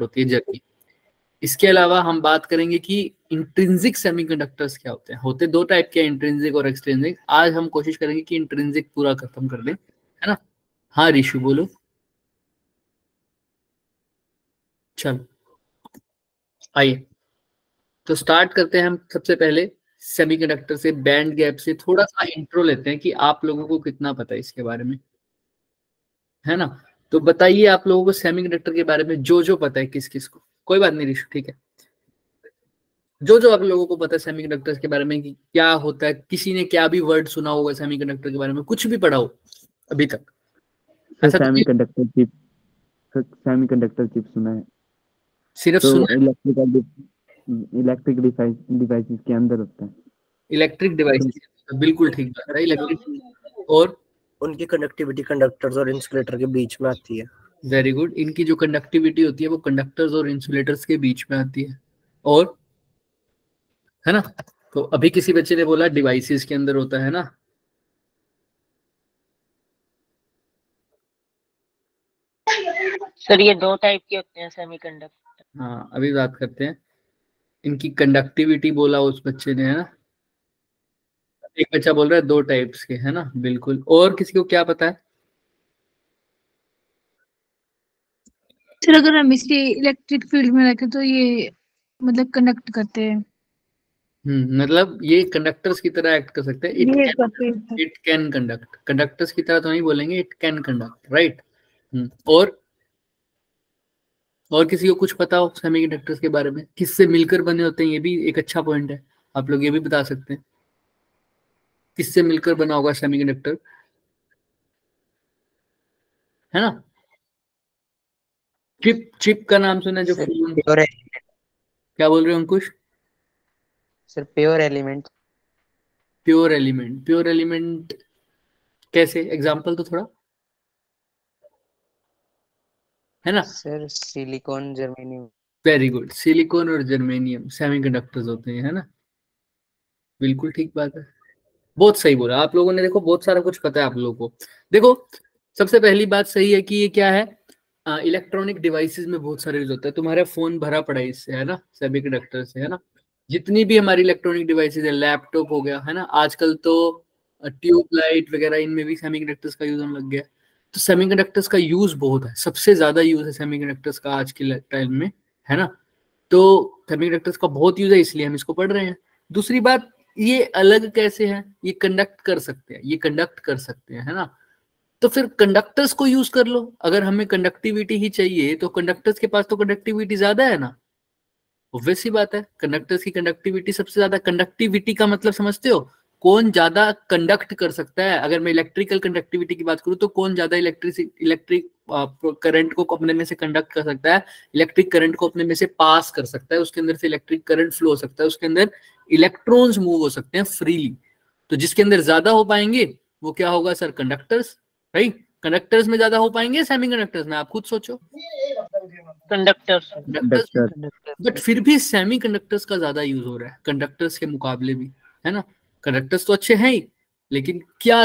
होती है जर्नी। इसके अलावा हम बात करेंगे कि इंट्रिंसिक सेमीकंडक्टर्स क्या होते हैं। होते दो टाइप के, इंट्रिंसिक और एक्सट्रिंसिक। आज हम कोशिश करेंगे कि इंट्रिंसिक पूरा खत्म कर दें, है ना। हाँ ऋषु बोलो। चलो आइए तो स्टार्ट करते हैं हम सबसे पहले सेमीकंडक्टर से, बैंड गैप से थोड़ा सा इंट्रो लेते हैं कि आप लोगों को कितना पता है इसके बारे में, है ना। तो बताइए आप लोगों को सेमीकंडक्टर के बारे में जो जो पता है, किस किस को। कोई बात नहीं ऋषु, ठीक है। जो जो आप लोगों को पता है सेमीकंडक्टर्स के बारे में कि क्या होता है, किसी ने क्या भी वर्ड सुना होगा सेमीकंडक्टर के बारे में, कुछ भी पढ़ा हो अभी तक, ऐसा कुछ सेमीकंडक्टर चिप सुना है। सिर्फ तो सुना? इलेक्ट्रिक डिवाइसेस के अंदर होता है। इलेक्ट्रिक डिवाइस, बिल्कुल ठीक बात है। इलेक्ट्रिक और उनकी कनेक्टिविटी कंडक्टर्स और इंसुलेटर के बीच में आती है। Very good. इनकी जो कंडक्टिविटी होती है वो कंडक्टर्स और इंसुलेटर्स के बीच में आती है, और है ना। तो अभी किसी बच्चे ने बोला डिवाइसेस के अंदर होता है ना। सर ये दो टाइप के होते हैं सेमीकंडक्टर। हाँ अभी बात करते हैं। इनकी कंडक्टिविटी बोला उस बच्चे ने, है ना। एक बच्चा बोल रहा है दो टाइप्स के, है ना, बिल्कुल। और किसी को क्या पता है? सर अगर हम इसे इलेक्ट्रिक फील्ड में रखें तो ये मतलब कंडक्ट करते हैं। मतलब ये कंडक्टर्स की तरह एक्ट कर सकते हैं। It can conduct. कंडक्टर्स की तरह तो नहीं बोलेंगे, इट कैन कंडक्ट, राइट। और किसी को कुछ पता हो सेमीकंडक्टर्स के बारे में, किससे मिलकर बने होते हैं, ये भी एक अच्छा पॉइंट है। आप लोग ये भी बता सकते हैं किससे मिलकर बना होगा सेमीकंडक्टर, है ना। चिप का नाम सुना जो प्योर, क्या बोल रहे हो Ankush? Sir pure element. Pure element, pure element कैसे? एग्जांपल तो थोड़ा, है ना। Sir silicon, germanium. Very good. Silicon और जर्मेनियम सेमीकंडक्टर्स होते हैं, है ना। बिल्कुल ठीक बात है, बहुत सही बोला आप लोगों ने। देखो बहुत सारा कुछ पता है आप लोगों को। देखो सबसे पहली बात सही है कि ये क्या है, इलेक्ट्रॉनिक डिवाइसेस में बहुत सारे यूज होता है। तुम्हारा फोन भरा पड़ा है इससे, है ना, सेमीकंडक्टर से, है ना। जितनी भी हमारी इलेक्ट्रॉनिक डिवाइसेस है, लैपटॉप हो गया, है ना, आजकल तो ट्यूबलाइट वगैरह इनमें भी सेमीकंडक्टर्स का यूज होने लग गया। तो सेमीकंडक्टर्स का यूज बहुत है, सबसे ज्यादा यूज है सेमीकंडक्टर्स का आज के टाइम में, है ना। तो सेमीकंडक्टर्स का बहुत यूज है, इसलिए हम इसको पढ़ रहे हैं। दूसरी बात, ये अलग कैसे है, ये कंडक्ट कर सकते हैं, ये कंडक्ट कर सकते हैं, है ना। तो फिर कंडक्टर्स को यूज कर लो। अगर हमें कंडक्टिविटी ही चाहिए तो कंडक्टर्स के पास तो कंडक्टिविटी ज्यादा है ना, ऑब्वियस सी बात है। कंडक्टर्स की कंडक्टिविटी सबसे ज्यादा। कंडक्टिविटी का मतलब समझते हो, कौन ज्यादा कंडक्ट कर सकता है। अगर मैं इलेक्ट्रिकल कंडक्टिविटी की बात करूं तो कौन ज्यादा इलेक्ट्रिक करंट को अपने में से कंडक्ट कर सकता है, इलेक्ट्रिक करंट को अपने में से पास कर सकता है, उसके अंदर से इलेक्ट्रिक करंट फ्लो हो सकता है, उसके अंदर इलेक्ट्रॉन्स मूव हो सकते हैं फ्रीली। तो जिसके अंदर ज्यादा हो पाएंगे वो क्या होगा सर? Conductors, right. कंडक्टर्स में ज्यादा हो पाएंगे सेमीकंडक्टर्स में? आप खुद सोचो। कंडक्टर्स। बट फिर भी सेमीकंडक्टर्स का ज्यादा यूज हो रहा है कंडक्टर्स के मुकाबले भी, है ना। कंडक्टर्स तो अच्छे हैं ही, लेकिन क्या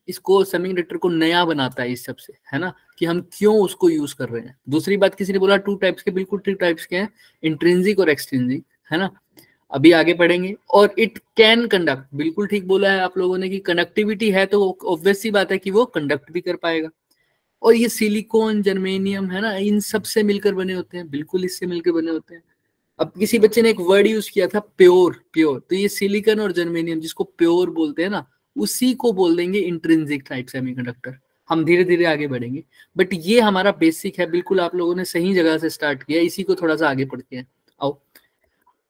इसको सेमीकंडक्टर को नया बनाता है इस सबसे, है ना, कि हम क्यों उसको यूज कर रहे हैं। दूसरी बात, किसी ने बोला टू टाइप्स के, बिल्कुल टू टाइप्स के हैं, इंट्रिंसिक और एक्सट्रिंसिक, है ना। अभी आगे पढ़ेंगे। और इट कैन कंडक्ट, बिल्कुल ठीक बोला है आप लोगों ने कि कनेक्टिविटी है तो ऑब्वियस सी बात है कि वो कंडक्ट भी कर पाएगा। और ये सिलिकॉन, जर्मेनियम, है ना, इन सब से मिलकर बने होते हैं, बिल्कुल इससे मिलकर बने होते हैं। अब किसी बच्चे ने एक वर्ड यूज किया था प्योर, प्योर, तो ये सिलिकॉन और जर्मेनियम जिसको प्योर बोलते हैं ना, उसी को बोल देंगे इंट्रिंसिक टाइप सेमीकंडक्टर। हम धीरे धीरे आगे बढ़ेंगे, बट ये हमारा बेसिक है। बिल्कुल आप लोगों ने सही जगह से स्टार्ट किया, इसी को थोड़ा सा आगे पढ़ते हैं। आओ,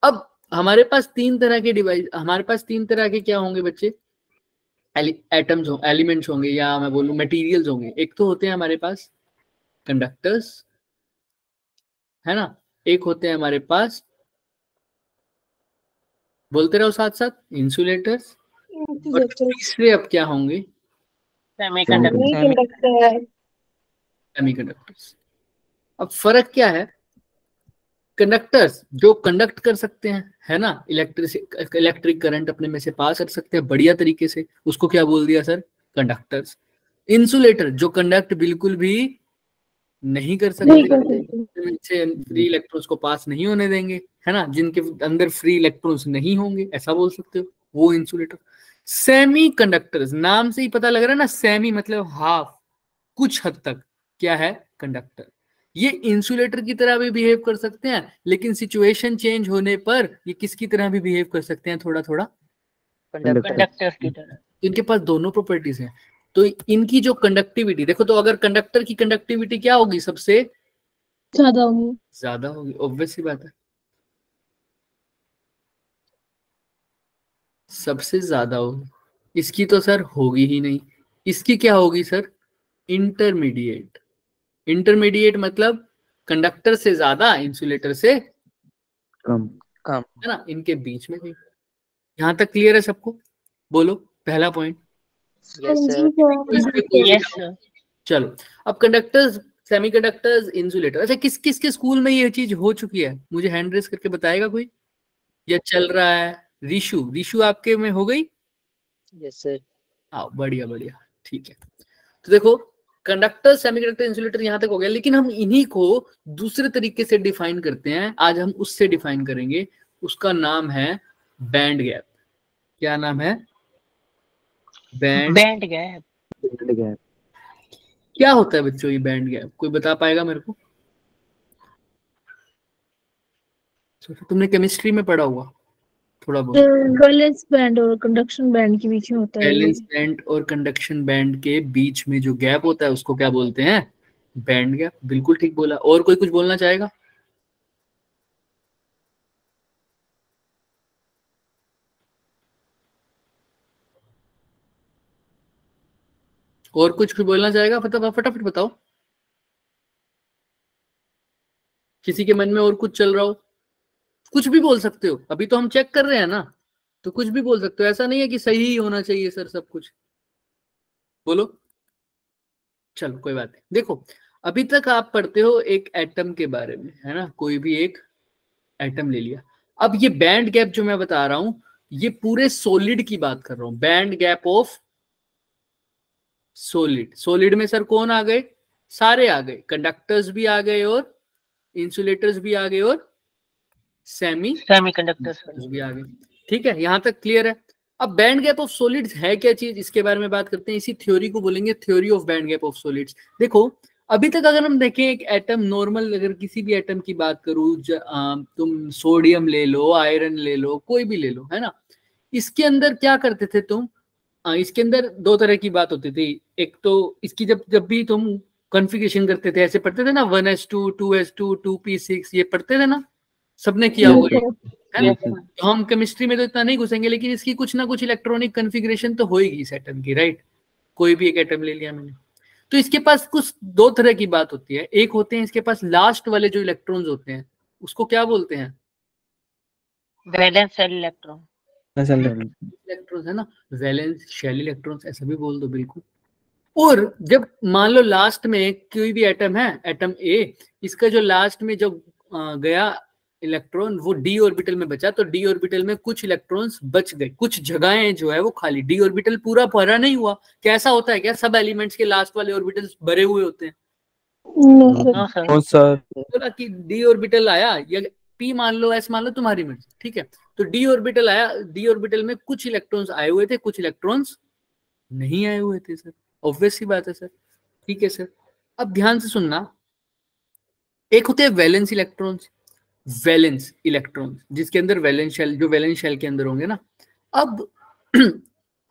अब हमारे पास तीन तरह के डिवाइस, हमारे पास तीन तरह के क्या होंगे बच्चे, एटम्स हो, एलिमेंट्स होंगे, या मैं बोलूं मटेरियल्स होंगे। एक तो होते हैं हमारे पास कंडक्टर्स, है ना। एक होते हैं हमारे पास, बोलते रहो साथ साथ, इंसुलेटर्स। और तीसरे अब क्या होंगे? सेमीकंडक्टर्स। अब फर्क क्या है? कंडक्टर्स जो कंडक्ट कर सकते हैं, है ना, इलेक्ट्रिक करंट अपने में से पास कर सकते हैं बढ़िया तरीके से, उसको क्या बोल दिया सर? कंडक्टर्स। इंसुलेटर जो कंडक्ट बिल्कुल भी नहीं कर नहीं सकते, कर सकते। से फ्री इलेक्ट्रॉन्स को पास नहीं होने देंगे, है ना, जिनके अंदर फ्री इलेक्ट्रॉन्स नहीं होंगे, ऐसा बोल सकते हो, वो इंसुलेटर। सेमी कंडक्टर्स, नाम से ही पता लग रहा है ना, सेमी मतलब हाफ, कुछ हद तक क्या है, कंडक्टर। ये इंसुलेटर की तरह भी बिहेव कर सकते हैं, लेकिन सिचुएशन चेंज होने पर ये किसकी तरह भी बिहेव कर सकते हैं, थोड़ा थोड़ा कंडक्टर की तरह। इनके पास दोनों प्रॉपर्टीज हैं। तो इनकी जो कंडक्टिविटी देखो, तो अगर कंडक्टर की कंडक्टिविटी क्या होगी, सबसे ज्यादा होगी। ज्यादा होगी, ऑब्वियस सी बात है, सबसे ज्यादा होगी। इसकी तो सर होगी ही नहीं। इसकी क्या होगी सर, इंटरमीडिएट। इंटरमीडिएट मतलब कंडक्टर से ज्यादा, इंसुलेटर से कम। कम। है ना, इनके बीच में कहीं। यहां तक क्लियर है सबको? बोलो पहला पॉइंट। यस जी सर। सर। Yes sir. चलो, अब कंडक्टर्स, सेमीकंडक्टर्स, इंसुलेटर, अच्छा किस किस के स्कूल में ये चीज हो चुकी है, मुझे हैंड रेस करके बताएगा कोई, या चल रहा है? रिशु, रिशु आपके में हो गई? Yes sir. हाँ, बढ़िया बढ़िया, ठीक है। तो देखो, कंडक्टर, सेमीकंडक्टर, इंसुलेटर यहां तक हो गया, लेकिन हम इन्हीं को दूसरे तरीके से डिफाइन करते हैं, आज हम उससे डिफाइन करेंगे। उसका नाम है बैंड गैप। क्या नाम है? Band band gap. Band gap. क्या होता है बच्चों ये बैंड गैप, कोई बता पाएगा मेरे को? तुमने केमिस्ट्री में पढ़ा हुआ थोड़ा बहुत। वैलेंस बैंड और कंडक्शन बैंड के बीच में होता है ये। वैलेंस बैंड और कंडक्शन बैंड के बीच में जो गैप होता है उसको क्या बोलते हैं, बैंड गैप। बिल्कुल ठीक बोला। और कोई कुछ बोलना चाहेगा? और कुछ बोलना चाहेगा? फटाफट बताओ, किसी के मन में और कुछ चल रहा हो, कुछ भी बोल सकते हो, अभी तो हम चेक कर रहे हैं ना, तो कुछ भी बोल सकते हो, ऐसा नहीं है कि सही ही होना चाहिए सर सब कुछ। बोलो। चलो कोई बात नहीं। देखो, अभी तक आप पढ़ते हो एक एटम के बारे में, है ना, कोई भी एक एटम ले लिया। अब ये बैंड गैप जो मैं बता रहा हूं, ये पूरे सॉलिड की बात कर रहा हूं, band gap of solid. Solid में सर कौन आ गए, सारे आ गए, कंडक्टर्स भी आ गए और इंसुलेटर्स भी आ गए और सेमीकंडक्टर्स भी आ गए। ठीक है, यहां तक क्लियर है। अब बैंड गैप ऑफ सॉलिड्स है क्या चीज, इसके बारे में बात करते हैं। इसी थ्योरी को बोलेंगे theory of band gap of solids. देखो, अभी तक अगर हम देखें एक एटम, नॉर्मल अगर किसी भी एटम की बात करूं, तुम सोडियम ले लो, आयरन ले लो, कोई भी ले लो, है ना, इसके अंदर क्या करते थे तुम, इसके अंदर दो तरह की बात होती थी। एक तो इसकी जब जब भी तुम कॉन्फ़िगरेशन करते थे, ऐसे पढ़ते थे ना, 1s2 2s2 2p6, ये पढ़ते थे ना, सबने किया होगा ये, है ना। तो हम केमिस्ट्री में तो इतना नहीं घुसेंगे, लेकिन इसकी कुछ ना कुछ इलेक्ट्रॉनिक कॉन्फ़िगरेशन तो होएगी इस एटम की, राइट। कोई भी एक एटम ले लिया मैंने, तो इसके पास कुछ दो तरह की बात होती है। एक होते हैं इसके पास लास्ट वाले जो इलेक्ट्रॉन्स होते हैं, उसको क्या बोलते हैं, वैलेंस शेल इलेक्ट्रॉन। इलेक्ट्रॉन्स, है ना, वैलेंस शेल इलेक्ट्रॉन्स, ऐसा भी बोल दो बिल्कुल। और जब मान लो लास्ट में कोई भी एटम है, एटम ए, इसका जो लास्ट में जो गया इलेक्ट्रॉन, वो डी ऑर्बिटल में बचा, तो डी ऑर्बिटल में कुछ इलेक्ट्रॉन्स बच गए, कुछ जगहें जो है वो खाली, डी ऑर्बिटल पूरा भरा नहीं हुआ। कैसा होता है क्या, सब एलिमेंट्स के लास्ट वाले ऑर्बिटल्स भरे हुए होते हैं? No sir. बोला कि डी ऑर्बिटल आया, या पी मान लो, एस मान लो, तुम्हारी मर्जी, ठीक है। तो डी ऑर्बिटल आया, डी ऑर्बिटल में कुछ इलेक्ट्रॉन्स आए हुए थे, कुछ इलेक्ट्रॉन्स नहीं आए हुए थे सर, ऑब्वियस सी बात है सर। ठीक है सर, अब ध्यान से सुनना, एक होते हैं वैलेंस इलेक्ट्रॉन्स, वैलेंस इलेक्ट्रॉन्स जिसके अंदर वैलेंस शेल, जो वैलेंस शेल के अंदर होंगे ना। अब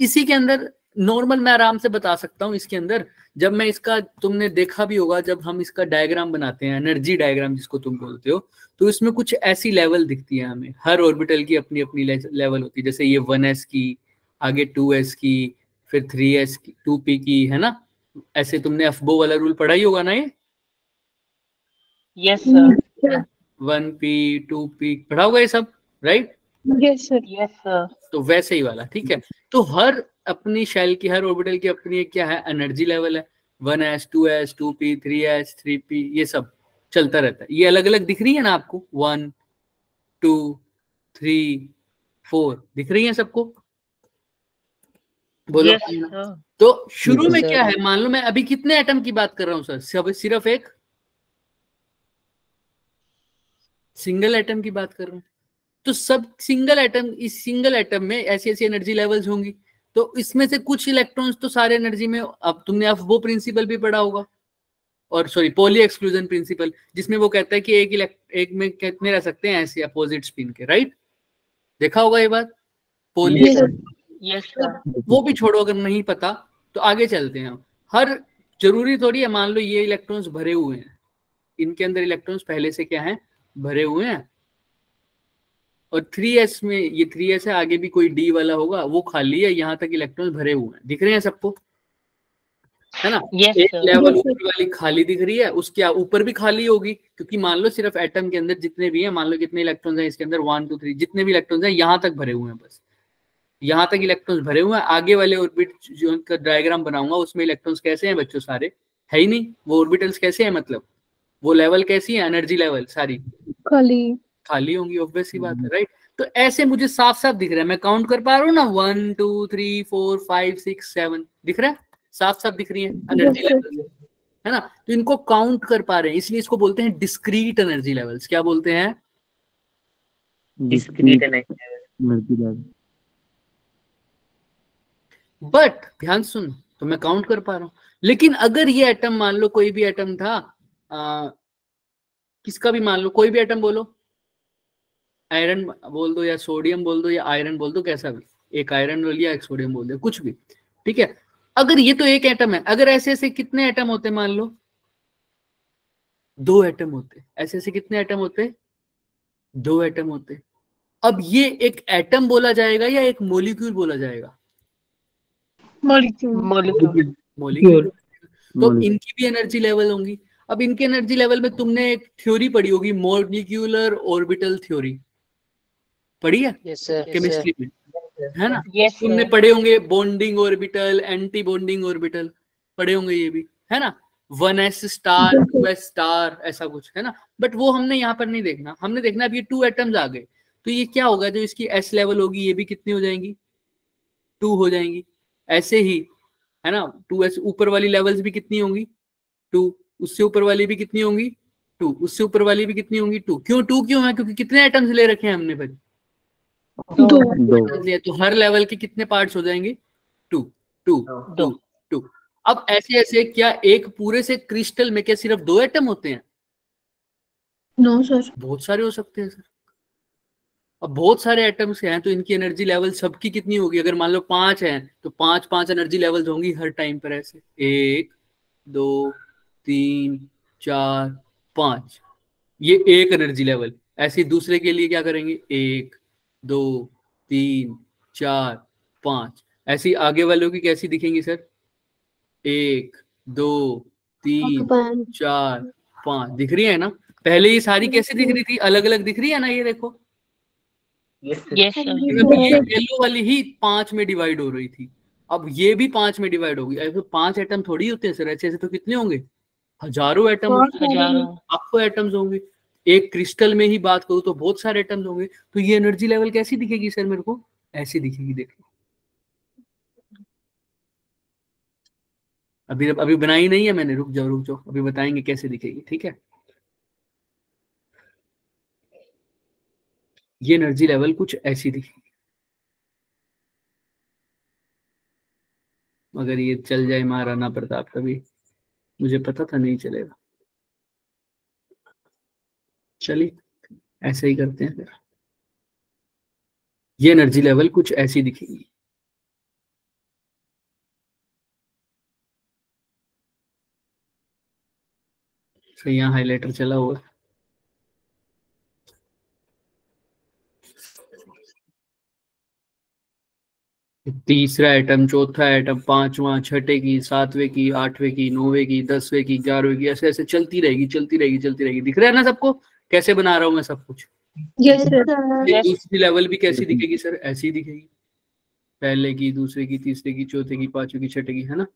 इसी के अंदर नॉर्मल मैं आराम से बता सकता हूँ, इसके अंदर जब मैं इसका, तुमने देखा भी होगा जब हम इसका डायग्राम बनाते हैं, एनर्जी डायग्राम जिसको तुम बोलते हो, तो इसमें कुछ ऐसी लेवल दिखती है हमें, हर ऑर्बिटल की अपनी अपनी लेवल होती है। जैसे ये 1s की, आगे 2s की, फिर 3s की, 2p की, है ना। ऐसे तुमने अफबो वाला रूल पढ़ा ही होगा ना, ये यस सर। 1p 2p पढ़ा होगा ये सब, right. Yes sir. Yes sir. तो वैसे ही वाला, ठीक है। तो हर अपनी शेल की, हर ऑर्बिटल की अपनी एक क्या है, एनर्जी लेवल है। 1s 2s 2p 3s 3p, ये सब चलता रहता है। ये अलग अलग दिख रही है ना आपको, 1 2 3 4 दिख रही है सबको? बोलो। Yes sir. तो शुरू में सर। क्या है, मान लो मैं अभी कितने एटम की बात कर रहा हूँ सर, सिर्फ एक सिंगल एटम की बात कर रहा हूँ। तो सब सिंगल एटम, इस सिंगल एटम में ऐसी ऐसी एनर्जी लेवल्स होंगी, तो इसमें से कुछ इलेक्ट्रॉन्स तो सारे एनर्जी में, अब तुमने अब वो प्रिंसिपल भी पढ़ा होगा, और सॉरी पॉली एक्सक्लूजन प्रिंसिपल, जिसमें वो कहता है कि एक में कितने रह सकते हैं ऐसे अपोजिट स्पिन के, राइट? देखा होगा ये बात, पॉली। Yes sir. वो भी छोड़ो, अगर नहीं पता तो आगे चलते हैं। हर जरूरी थोड़ी है, मान लो ये इलेक्ट्रॉन्स भरे हुए हैं, इनके अंदर इलेक्ट्रॉन्स पहले से क्या है, भरे हुए हैं, और 3s में ये 3s है, आगे भी कोई d वाला होगा, वो खाली है, यहाँ तक इलेक्ट्रॉन्स भरे हुए हैं, दिख रहे हैं सबको, है ना? Yes, एक sir. लेवल ऊपर वाली खाली दिख रही है, उसके ऊपर भी खाली होगी, क्योंकि मान लो सिर्फ एटम के अंदर जितने भी हैं, मान लो कितने इलेक्ट्रॉन्स हैं इसके अंदर, 1 2 3, जितने भी इलेक्ट्रॉन्स हैं यहाँ तक भरे हुए हैं, बस यहाँ तक इलेक्ट्रॉन्स भरे हुए हैं। आगे वाले ऑर्बिट जो उनका डायग्राम बनाऊंगा उसमें इलेक्ट्रॉन्स कैसे हैं बच्चों, सारे है ही नहीं। वो ऑर्बिटल्स कैसे हैं, मतलब वो लेवल कैसी है, एनर्जी लेवल सारी खाली होंगी, ऑब्वियस सी बात है, राइट? तो ऐसे मुझे साफ साफ दिख रहा है, मैं काउंट कर पा रहा हूँ ना, 1 2 3 4 5 6 7 दिख रहा है, साफ साफ दिख रही है एनर्जी लेवल, है ना? तो इनको काउंट कर पा रहे हैं, इसलिए इसको बोलते हैं डिस्क्रीट एनर्जी लेवल्स। क्या बोलते हैं? Discrete energy level. बट ध्यान सुन, तो मैं काउंट कर पा रहा हूं, लेकिन अगर ये एटम, मान लो कोई भी एटम था, किसका भी मान लो, कोई भी एटम बोलो, आयरन बोल दो या सोडियम बोल दो या आयरन बोल दो, कैसा भी, एक आयरन बोल लिया, एक सोडियम बोल दो, कुछ भी, ठीक है? अगर ये तो एक एटम है, अगर ऐसे ऐसे कितने एटम होते, मान लो 2 एटम होते, ऐसे ऐसे कितने एटम होते, 2 एटम होते। अब ये एक एटम बोला जाएगा या एक मोलिक्यूल बोला जाएगा? मोलिक्यूल। तो इनकी भी एनर्जी लेवल होंगी। अब इनकी एनर्जी लेवल में तुमने एक थ्योरी पढ़ी होगी, मोलिक्यूलर ऑर्बिटल थ्योरी, पढ़ी है केमिस्ट्री में, है ना? तुमने पढ़े होंगे bonding orbital, anti bonding orbital, पढ़े होंगे ये भी, है ना? 1s स्टार 2s स्टार ऐसा कुछ, है ना? बट वो हमने यहाँ पर नहीं देखना, हमने देखना अब ये 2 एटम्स आ गए, तो ये क्या होगा, जो इसकी s लेवल होगी ये भी कितनी हो जाएंगी, 2 हो जाएंगी। ऐसे ही, है ना, 2s ऊपर वाली लेवल्स भी कितनी होंगी, 2, उससे ऊपर वाली भी कितनी होंगी, 2, उससे ऊपर वाली भी कितनी होंगी, 2। क्यों 2 क्यों है? क्योंकि कितने एटम्स ले रखे हैं हमने भाई, 2। तो हर लेवल के कितने पार्ट्स हो जाएंगे, 2 2 2 2। अब ऐसे ऐसे क्या एक पूरे से क्रिस्टल में क्या सिर्फ 2 एटम होते हैं? नो सर, बहुत सारे हो सकते हैं सर। अब बहुत सारे एटम्स हैं, तो इनकी एनर्जी लेवल सबकी कितनी होगी? अगर मान लो 5 हैं तो 5 एनर्जी लेवल्स होंगी हर टाइम पर, ऐसे 1 2 3 4 5, ये एक एनर्जी लेवल। ऐसे ही दूसरे के लिए क्या करेंगे, 1 2 3 4 5। ऐसी आगे वालों की कैसी दिखेंगी सर, 1 2 3 4 5, दिख रही है ना? पहले ये सारी कैसे दिख रही थी, अलग अलग दिख रही है ना, ये देखो, ये येलो वाली ही 5 में डिवाइड हो रही थी, अब ये भी 5 में डिवाइड होगी। ऐसे 5 एटम थोड़ी होते हैं सर, ऐसे ऐसे तो कितने होंगे, हजारों एटम, लाखों एटम्स होंगे। एक क्रिस्टल में ही बात करूं तो बहुत सारे एटम्स होंगे। तो ये एनर्जी लेवल कैसी दिखेगी सर मेरे को, ऐसी दिखेगी, देखो। अभी बनाई नहीं है मैंने, रुक जाओ, अभी बताएंगे कैसे दिखेगी, ठीक है? ये एनर्जी लेवल कुछ ऐसी दिखेगी, मगर ये चल जाए महाराणा प्रताप कभी, मुझे पता था नहीं चलेगा। चलिए ऐसे ही करते हैं फिर। ये एनर्जी लेवल कुछ ऐसी दिखेगी, तो यहाँ हाइलाइटर चला हुआ, तीसरा एटम, चौथा एटम, पांचवा, छठे की, सातवें की, आठवें की, नौवें की, 10वें की, 11वें की, ऐसे ऐसे चलती रहेगी, चलती रहेगी, चलती रहेगी। दिख रहा है ना सबको कैसे बना रहा हूं मैं सब कुछ? दूसरी लेवल भी कैसी दिखेगी सर, ऐसी दिखेगी, पहले की, दूसरे की, तीसरे की, चौथे की, पांचवें की, छठे की, है ना?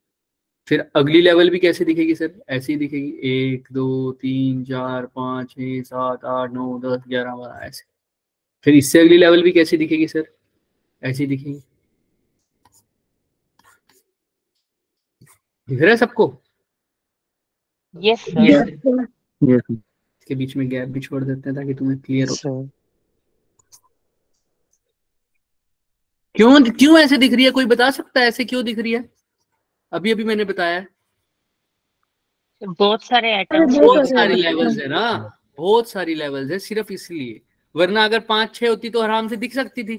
फिर अगली लेवल भी कैसे दिखेगी सर, ऐसी दिखेगी, 1 2 3 4 5 6 7 8 9 10 11 12 ऐसे। फिर इससे अगली लेवल भी कैसी दिखेगी सर, ऐसी दिखेगी। दिख रहा है सबको? Yes sir. इसके बीच में गैप भी छोड़ देते हैं ताकि तुम्हें क्लियर हो। क्यों क्यों ऐसे दिख रही है, कोई बता सकता है ऐसे क्यों दिख रही है? अभी अभी मैंने बताया है बहुत सारे एटम्स, बहुत सारी लेवल्स है ना, बहुत सारी लेवल्स है, सिर्फ इसलिए, वरना अगर 5-6 होती तो आराम से दिख सकती थी।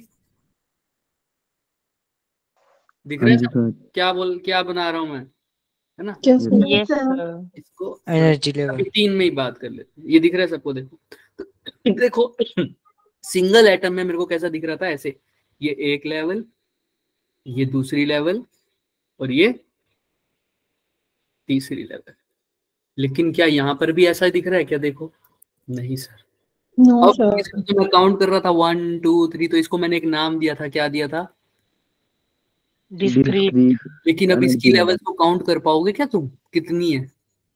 दिख रहा है सब? क्या बना रहा हूं मैं, है ना? यस इसको एनर्जी लेवल अभी 3 में ही बात कर लेते हैं। ये दिख रहा है सबको? देखो तो देखो सिंगल एटम में मेरे को कैसा दिख रहा था, ऐसे, ये एक लेवल, ये दूसरी लेवल, और ये तीसरी लेवल। लेकिन क्या यहाँ पर भी ऐसा दिख रहा है क्या? देखो नहीं सर। अब इसको तो मैं काउंट कर रहा था 1 2 3, तो इसको मैंने एक नाम दिया था, क्या दिया था? डिस्क्रीट। लेकिन अब इसकी लेवल को काउंट कर पाओगे क्या तुम, कितनी है?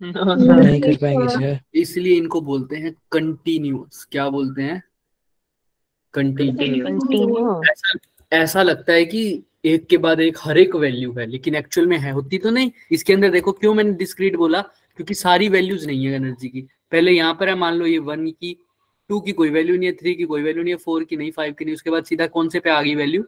नहीं कर पाएंगे सर। इसलिए इनको बोलते हैं कंटिन्यूअस। क्या बोलते हैं? कंटिन्यूअस। ऐसा लगता है कि एक के बाद एक हर एक वैल्यू है, लेकिन एक्चुअल में है, होती तो नहीं। इसके अंदर देखो, क्यों मैंने डिस्क्रीट बोला, क्योंकि सारी वैल्यूज नहीं है एनर्जी की। पहले यहाँ पर है, मान लो ये 1 की, 2 की कोई वैल्यू नहीं है, 3 की कोई वैल्यू नहीं है, 4 की नहीं, 5 की नहीं। उसके बाद सीधा कौन से पे आ गई वैल्यू?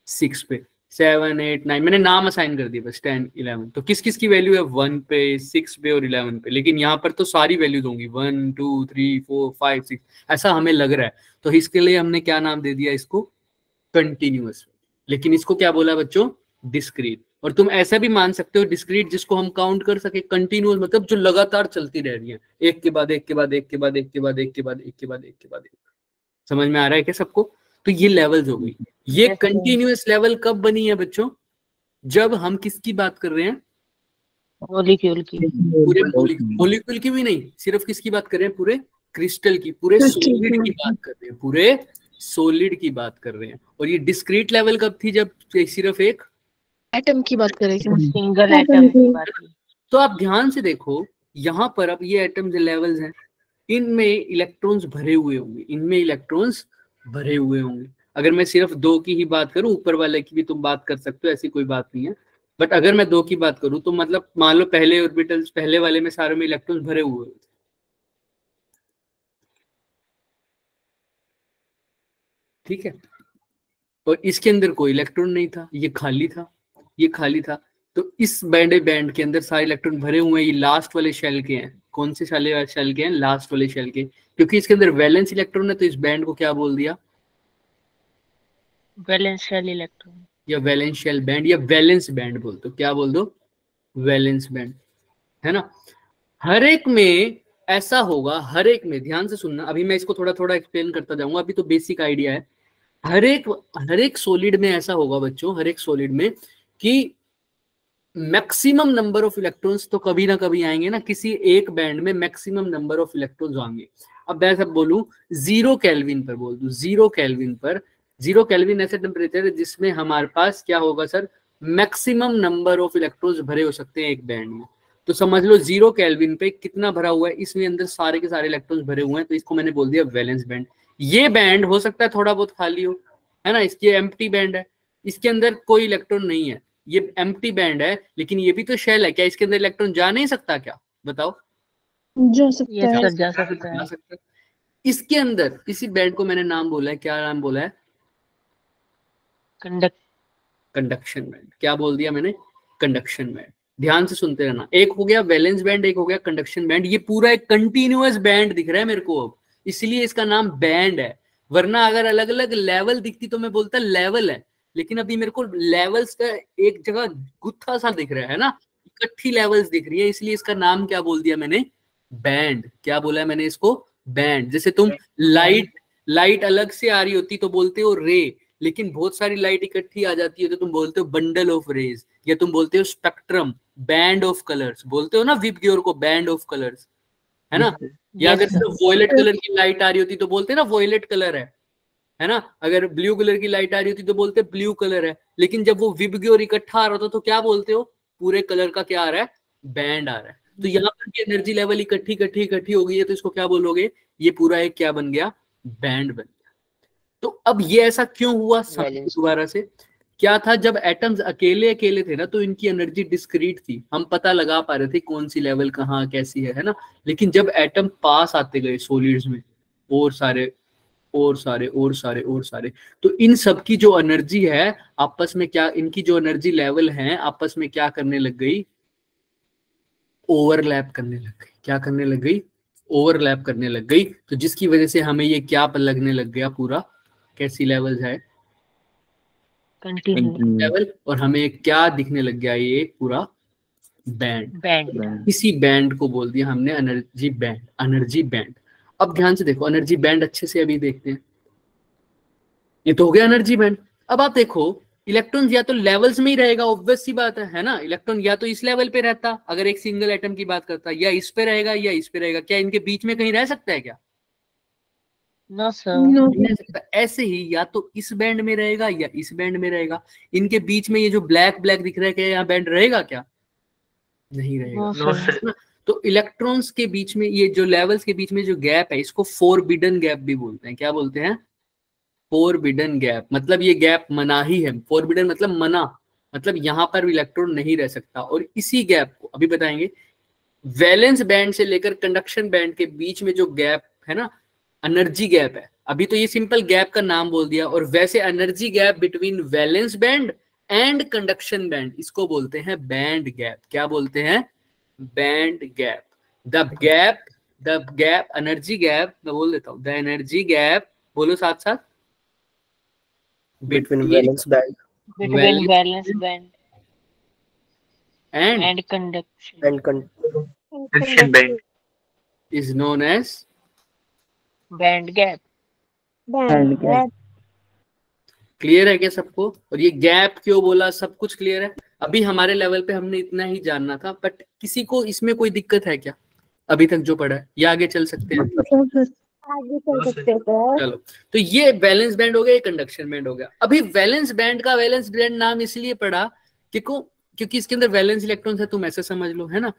6 पे, 7 8 9, मैंने नाम असाइन कर दिया बस, 10 11। तो किस किस की वैल्यू है? 1 पे, 6 पे और 11 पे। लेकिन यहाँ पर तो सारी वैल्यूज होंगी, 1 2 3 4 5 6, ऐसा हमें लग रहा है। तो इसके लिए हमने क्या नाम दे दिया इसको? कंटिन्यूअस। लेकिन इसको क्या बोला बच्चों? डिस्क्रीट। और तुम ऐसा भी मान सकते हो डिस्क्रीट जिसको हम काउंट कर सके। कंटिन्यूअस मतलब जो लगातार चलती रह रही है, एक के बाद एक के बाद एक के बाद एक के बाद एक के बाद एक के बाद एक के बाद एक। समझ में आ रहा है क्या सबको? तो ये लेवल्स हो गई। ये कंटिन्यूअस लेवल कब बनी है बच्चों? जब हम किसकी बात कर रहे हैं? मॉलिक्यूल की। पूरे मॉलिक्यूल की भी नहीं, सिर्फ किसकी बात कर रहे हैं? पूरे क्रिस्टल की, पूरे सॉलिड की बात कर रहे हैं, पूरे सॉलिड की बात कर रहे हैं। और ये डिस्क्रीट लेवल कब थी? जब सिर्फ एक एटम की बात करें, सिंगल एटम की बात की। तो आप ध्यान से देखो, यहाँ पर अब ये एटम्स लेवल्स हैं, इनमें इलेक्ट्रॉन्स भरे हुए होंगे, इनमें इलेक्ट्रॉन्स भरे हुए होंगे। अगर मैं सिर्फ 2 की ही बात करूं, ऊपर वाले की भी तुम बात कर सकते हो, ऐसी कोई बात नहीं है। बट अगर मैं 2 की बात करूं तो मतलब मान लो पहले ऑर्बिटल्स, पहले वाले में सारे में इलेक्ट्रॉन्स भरे हुए होते, ठीक है। और इसके अंदर कोई इलेक्ट्रॉन नहीं था, ये खाली था, ये खाली था। तो इस बैंड के अंदर सारे इलेक्ट्रॉन भरे हुए हैं। ये लास्ट वाले शेल के हैं। कौन से शेल के हैं? लास्ट वाले शेल के। क्योंकि इसके अंदर वैलेंस इलेक्ट्रॉन है, तो इस बैंड को क्या बोल दिया? वैलेंस शेल इलेक्ट्रॉन, या वैलेंस शेल बैंड, या वैलेंस बैंड बोल दो। क्या बोल दो? वैलेंस बैंड, है ना। हर एक में ऐसा होगा, हर एक में, ध्यान से सुनना, अभी मैं इसको थोड़ा थोड़ा एक्सप्लेन करता जाऊंगा, अभी तो बेसिक आइडिया है। हर एक सॉलिड में ऐसा होगा बच्चों, हर एक सॉलिड में, कि मैक्सिमम नंबर ऑफ इलेक्ट्रॉन्स तो कभी ना कभी आएंगे ना, किसी एक बैंड में मैक्सिमम नंबर ऑफ इलेक्ट्रॉन्स आएंगे। अब मैं सब बोलूं 0 केल्विन पर, बोल दूं 0 केल्विन पर। 0 केल्विन ऐसा टेम्परेचर है जिसमें हमारे पास क्या होगा sir? Maximum number of electrons भरे हो सकते हैं एक बैंड में। तो समझ लो 0 केल्विन पे कितना भरा हुआ है, इसमें अंदर सारे के सारे इलेक्ट्रॉन्स भरे हुए हैं, तो इसको मैंने बोल दिया वैलेंस बैंड। ये बैंड हो सकता है थोड़ा बहुत खाली हो, है ना, इसकी एम्प्टी बैंड है, इसके अंदर कोई इलेक्ट्रॉन नहीं है, ये एम्प्टी बैंड है। लेकिन ये भी तो शेल है, क्या इसके अंदर इलेक्ट्रॉन जा नहीं सकता? क्या बताओ? जा सकता है। जा सकता है। इसके अंदर इसी बैंड को मैंने नाम बोला है, क्या नाम बोला है? Conduction band. क्या बोल दिया मैंने? Conduction band. ध्यान से सुनते रहना, एक हो गया वैलेंस बैंड, एक हो गया कंडक्शन बैंड। ये पूरा एक कंटिन्यूअस बैंड दिख रहा है मेरे को अब, इसलिए इसका नाम बैंड है। वरना अगर अलग अलग लेवल दिखती तो मैं बोलता लेवल है, लेकिन अभी मेरे को लेवल्स का एक जगह गुत्था सा दिख रहा है ना, इकट्ठी लेवल्स दिख रही है, इसलिए इसका नाम क्या बोल दिया मैंने? बैंड। क्या बोला है मैंने इसको? बैंड। जैसे तुम लाइट अलग से आ रही होती तो बोलते हो रे, लेकिन बहुत सारी लाइट इकट्ठी आ जाती है तो तुम बोलते हो बंडल ऑफ रेज, या तुम बोलते हो स्पेक्ट्रम, बैंड ऑफ कलर्स, बोलते हो ना विप ग्योर को बैंड ऑफ कलर्स, है ना। या अगर सिर्फ वॉयलेट कलर की लाइट आ रही होती तो बोलते ना वॉयलेट कलर है ना। अगर ब्लू कलर की लाइट आ रही होती तो बोलते ब्लू कलर है। लेकिन जब वो विप ग्योर इकट्ठा आ रहा था तो क्या बोलते हो? पूरे कलर का क्या आ रहा है? बैंड आ रहा है। तो यहाँ पर भी एनर्जी लेवल इकट्ठी हो गई है, तो इसको क्या बोलोगे? ये पूरा एक क्या बन गया? बैंड बन गया। तो अब ये ऐसा क्यों हुआ? दोबारा से, क्या था, जब एटम्स अकेले अकेले थे ना तो इनकी एनर्जी डिस्क्रीट थी, हम पता लगा पा रहे थे कौन सी लेवल कहाँ कैसी है ना। लेकिन जब एटम पास आते गए सॉलिड्स में, और सारे और सारे और सारे और सारे, तो इन सब की जो एनर्जी है आपस में क्या, इनकी जो एनर्जी लेवल है आपस में क्या करने लग गई, ओवरलैप करने लग गई। क्या करने लग गई, ओवरलैप करने लग गई। तो जिसकी वजह से हमें ये क्या लगने लग गया, पूरा कैसी लेवल है, कंटिन्यू लेवल, और हमें क्या दिखने लग गया, ये पूरा बैंड। बैंड। इसी बैंड को बोल दिया हमने एनर्जी बैंड, एनर्जी बैंड। अब ध्यान से देखो एनर्जी बैंड अच्छे से अभी देखते हैं। ये तो हो गया एनर्जी बैंड। अब आप देखो इलेक्ट्रॉन या तो लेवल्स में ही रहेगा, ऑब्वियस सी बात है ना। इलेक्ट्रॉन या तो इस लेवल पे रहता अगर एक सिंगल एटम की बात करता, या इस पे रहेगा या इस पे रहेगा। क्या इनके बीच में कहीं रह सकता है क्या? No sir. नहीं रह सकता। ऐसे ही या तो इस बैंड में रहेगा या इस बैंड में रहेगा। इनके बीच में ये जो ब्लैक ब्लैक दिख रहा है, क्या यहाँ बैंड रहेगा क्या? नहीं रहेगा। No sir. ना? तो इलेक्ट्रॉन्स के बीच में ये जो लेवल्स के बीच में जो गैप है, इसको फोरबिडन गैप भी बोलते हैं। क्या बोलते हैं? Forbidden gap. मतलब ये गैप मनाही है। फोरबिडन मतलब मना, मतलब यहाँ पर इलेक्ट्रॉन नहीं रह सकता। और इसी गैप को अभी बताएंगे, वैलेंस बैंड से लेकर कंडक्शन बैंड के बीच में जो गैप है ना, एनर्जी गैप है। अभी तो ये सिंपल गैप का नाम बोल दिया, और वैसे energy gap between valence band and conduction band, इसको बोलते हैं बैंड गैप। क्या बोलते हैं? Band gap. The gap energy gap, मैं बोल देता हूं, द एनर्जी गैप, बोलो साथ साथ, between valence band Between valence band and and conduction and conduction band is known as band gap. Band gap. Clear है क्या सबको? और ये गैप क्यों बोला, सब कुछ क्लियर है? अभी हमारे लेवल पे हमने इतना ही जानना था, बट किसी को इसमें कोई दिक्कत है क्या अभी तक जो पढ़ा है, या आगे चल सकते हैं? आगे चल सकते हैं। चलो, तो ये वैलेंस बैंड हो गया, ये कंडक्शन बैंड हो गया। अभी वैलेंस बैंड का वैलेंस बैंड नाम इसलिए पड़ा क्योंकि इसके अंदर वैलेंस इलेक्ट्रॉन है, तुम ऐसे समझ लो, है ना।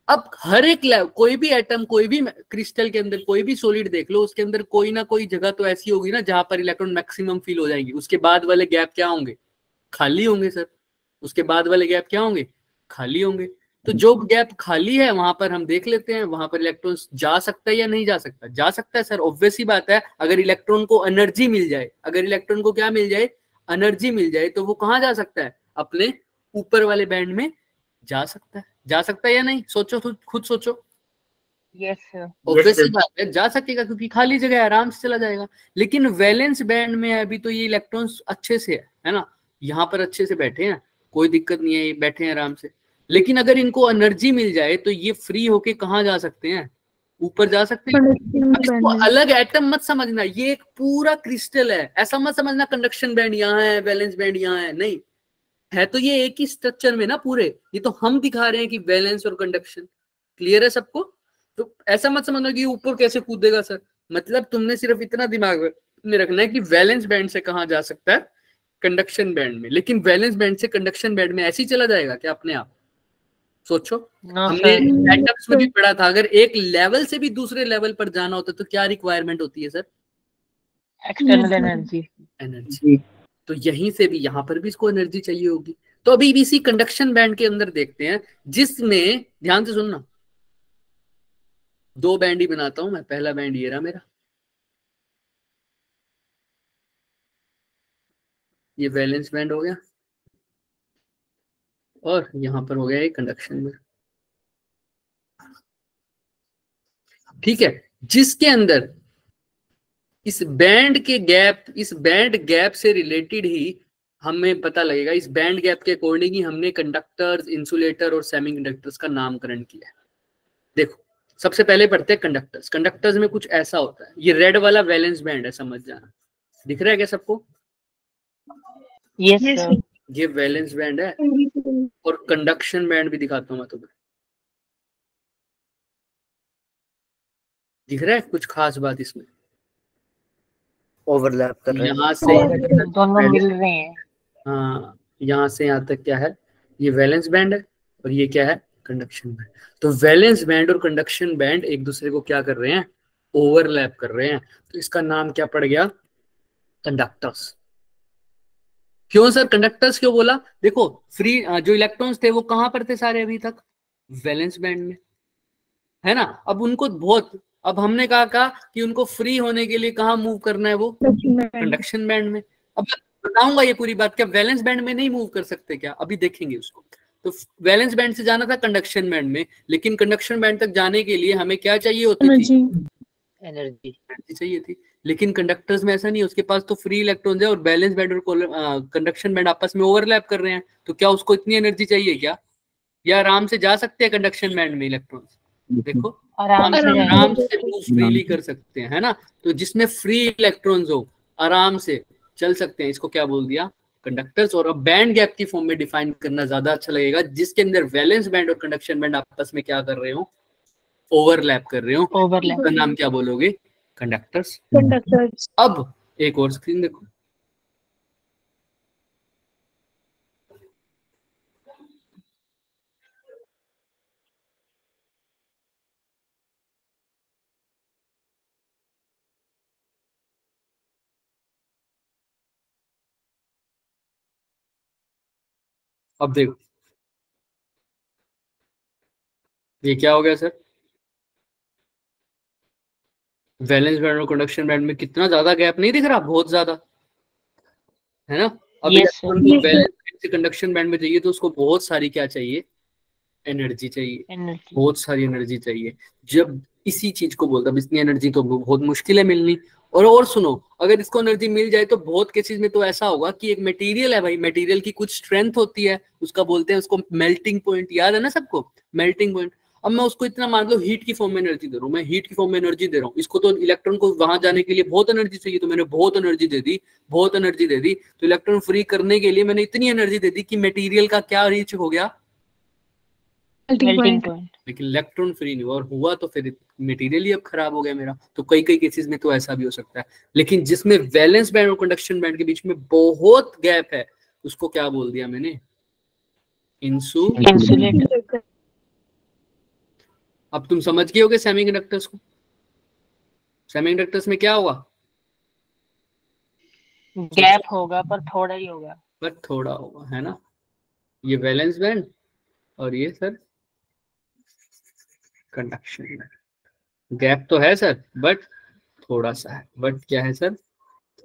अब हर एक कोई भी एटम, कोई भी क्रिस्टल के अंदर, कोई भी सॉलिड देख लो, उसके अंदर कोई ना कोई जगह तो ऐसी होगी ना जहां पर इलेक्ट्रॉन मैक्सिमम फील हो जाएंगे। उसके बाद वाले गैप क्या होंगे? खाली होंगे सर। उसके बाद वाले गैप क्या होंगे? खाली होंगे। तो जो गैप खाली है वहां पर हम देख लेते हैं, वहां पर इलेक्ट्रॉन जा सकता है या नहीं जा सकता? जा सकता है सर, ऑब्वियस ही बात है। अगर इलेक्ट्रॉन को एनर्जी मिल जाए, अगर इलेक्ट्रॉन को क्या मिल जाए? एनर्जी मिल जाए, तो वो कहाँ जा सकता है? अपने ऊपर वाले बैंड में जा सकता है। जा सकता है या नहीं? सोचो, खुद सोचो। Yes sir. ऑब्वियस ही बात है, जा सकेगा क्योंकि खाली जगह है, आराम से चला जाएगा। लेकिन वैलेंस बैंड में अभी तो ये इलेक्ट्रॉन्स अच्छे से है ना, यहाँ पर अच्छे से बैठे हैं, कोई दिक्कत नहीं है, ये बैठे हैं आराम से। लेकिन अगर इनको एनर्जी मिल जाए तो ये फ्री होके कहाँ जा सकते हैं? ऊपर जा सकते हैं। अब इसको अलग एटम मत समझना, ये एक पूरा क्रिस्टल है, ऐसा मत समझना कंडक्शन बैंड यहाँ है, वैलेंस बैंड यहाँ है, नहीं है। तो ये एक ही स्ट्रक्चर में ना पूरे, ये तो हम दिखा रहे हैं कि वैलेंस और कंडक्शन। क्लियर है सबको? तो ऐसा मत समझना कि ऊपर कैसे कूदेगा सर। मतलब तुमने सिर्फ इतना दिमाग में रखना है कि वैलेंस बैंड से कहाँ जा सकता है? कंडक्शन बैंड में। लेकिन वैलेंस बैंड से कंडक्शन बैंड में ऐसे ही चला जाएगा क्या अपने आप? सोचो। No हमने sir. एटम्स में भी पढ़ा था, अगर एक लेवल से भी दूसरे लेवल पर जाना होता तो क्या रिक्वायरमेंट होती है सर? External energy. एनर्जी। तो यहीं से भी यहाँ पर भी इसको एनर्जी चाहिए होगी। तो अभी इसी कंडक्शन बैंड के अंदर देखते हैं, जिसमें ध्यान से सुनना, दो बैंड ही बनाता हूं मैं। पहला बैंड ये रहा मेरा, ये वैलेंस बैंड हो गया, और यहां पर हो गया ये कंडक्शन बैंड। ठीक है, जिसके अंदर इस बैंड के गैप, इस बैंड गैप से रिलेटेड ही हमें पता लगेगा, इस बैंड गैप के अकॉर्डिंग ही हमने कंडक्टर्स, इंसुलेटर और सेमीकंडक्टर्स का नामकरण किया है। देखो, सबसे पहले पढ़ते हैं कंडक्टर्स। कंडक्टर्स में कुछ ऐसा होता है, ये रेड वाला वैलेंस बैंड है, समझ जाना। दिख रहा है क्या सबको? Yes sir. ये वैलेंस बैंड है, और कंडक्शन बैंड भी दिखाता हूं मैं तुम्हें। दिख रहा है कुछ खास बात इसमें? ओवरलैप कर रहे हैं। यहाँ से दोनों मिल रहे हैं। हाँ, यहाँ से यहाँ तक क्या है? ये वैलेंस बैंड है, और ये क्या है? Conduction band. तो वैलेंस बैंड और कंडक्शन बैंड एक दूसरे को क्या कर रहे हैं? ओवरलैप कर रहे हैं। तो इसका नाम क्या पड़ गया? कंडक्टर्स। क्यों सर कंडक्टर्स क्यों बोला? देखो फ्री जो इलेक्ट्रॉन्स थे वो कहां पर थे सारे अभी तक? वैलेंस बैंड में, है ना। अब उनको अब हमने कहा कि उनको फ्री होने के लिए कहाँ मूव करना है? वो कंडक्शन बैंड में। अब मैं बताऊंगा ये पूरी बात, क्या वैलेंस बैंड में नहीं मूव कर सकते क्या? अभी देखेंगे उसको। तो वैलेंस बैंड से जाना था कंडक्शन बैंड में, लेकिन कंडक्शन बैंड तक जाने के लिए हमें क्या चाहिए होती थी? एनर्जी चाहिए थी। लेकिन कंडक्टर्स में ऐसा नहीं है, उसके पास तो फ्री इलेक्ट्रॉन्स है और वैलेंस बैंड और कंडक्शन बैंड आपस में ओवरलैप कर रहे हैं, तो क्या उसको इतनी एनर्जी चाहिए क्या? या आराम से जा सकते हैं कंडक्शन बैंड में इलेक्ट्रॉन्स? देखो आराम से आराम से मूव फ्रीली कर सकते हैं, है ना। तो जिसमें फ्री इलेक्ट्रॉन्स हो आराम से चल सकते हैं, इसको क्या बोल दिया? कंडक्टर्स। और अब बैंड गैप की फॉर्म में डिफाइन करना ज्यादा अच्छा लगेगा, जिसके अंदर वैलेंस बैंड और कंडक्शन बैंड आपस में क्या कर रहे हो? ओवरलैप कर रहे हो। ओवरलैप। उसका नाम क्या बोलोगे? कंडक्टर्स। अब एक और स्क्रीन देखो। अब देखो ये क्या हो गया सर? वैलेंस बैंड और कंडक्शन बैंड में कितना ज्यादा गैप नहीं दिख रहा? बहुत ज्यादा, है ना। अब Yes, इलेक्ट्रॉन को वैलेंस बैंड से कंडक्शन बैंड में चाहिए तो उसको बहुत सारी क्या चाहिए? एनर्जी चाहिए। एनर्जी। बहुत सारी एनर्जी चाहिए। जब इसी चीज को बोलता, अब इतनी एनर्जी तो बहुत मुश्किल है मिलनी। और सुनो, अगर इसको एनर्जी मिल जाए तो बहुत केसेस में तो ऐसा होगा कि एक मटेरियल है भाई, मटेरियल की कुछ स्ट्रेंथ होती है, उसका बोलते हैं उसको मेल्टिंग पॉइंट, याद है ना सबको? Melting point. अब मैं उसको इतना मान लो हीट की फॉर्म में एनर्जी दे रहा हूँ, मैं हीट की फॉर्म में एनर्जी दे रहा हूँ इसको, तो इलेक्ट्रॉन को वहां जाने के लिए बहुत एनर्जी चाहिए, तो मैंने बहुत एनर्जी दे दी, बहुत एनर्जी दे दी। तो इलेक्ट्रॉन फ्री करने के लिए मैंने इतनी एनर्जी दे दी कि मटेरियल का क्या रीच हो गया? Melting point. लेकिन इलेक्ट्रॉन फ्री नहीं हुआ, और हुआ तो फिर मटेरियल ही अब खराब हो गया मेरा। तो कई केसेस में तो ऐसा भी हो सकता है। लेकिन जिसमें वैलेंस बैंड और कंडक्शन बैंड के बीच में बहुत गैप है, उसको क्या बोल दिया मैंने? इंसुलेटर। अब तुम समझ गए होगे सेमीकंडक्टर्स को। सेमीकंडक्टर्स में क्या होगा? गैप होगा पर थोड़ा ही होगा। बट थोड़ा होगा, है ना। ये वैलेंस बैंड और ये सर कंडक्शन बैंड। गैप तो है सर, बट थोड़ा सा है। बट क्या है सर?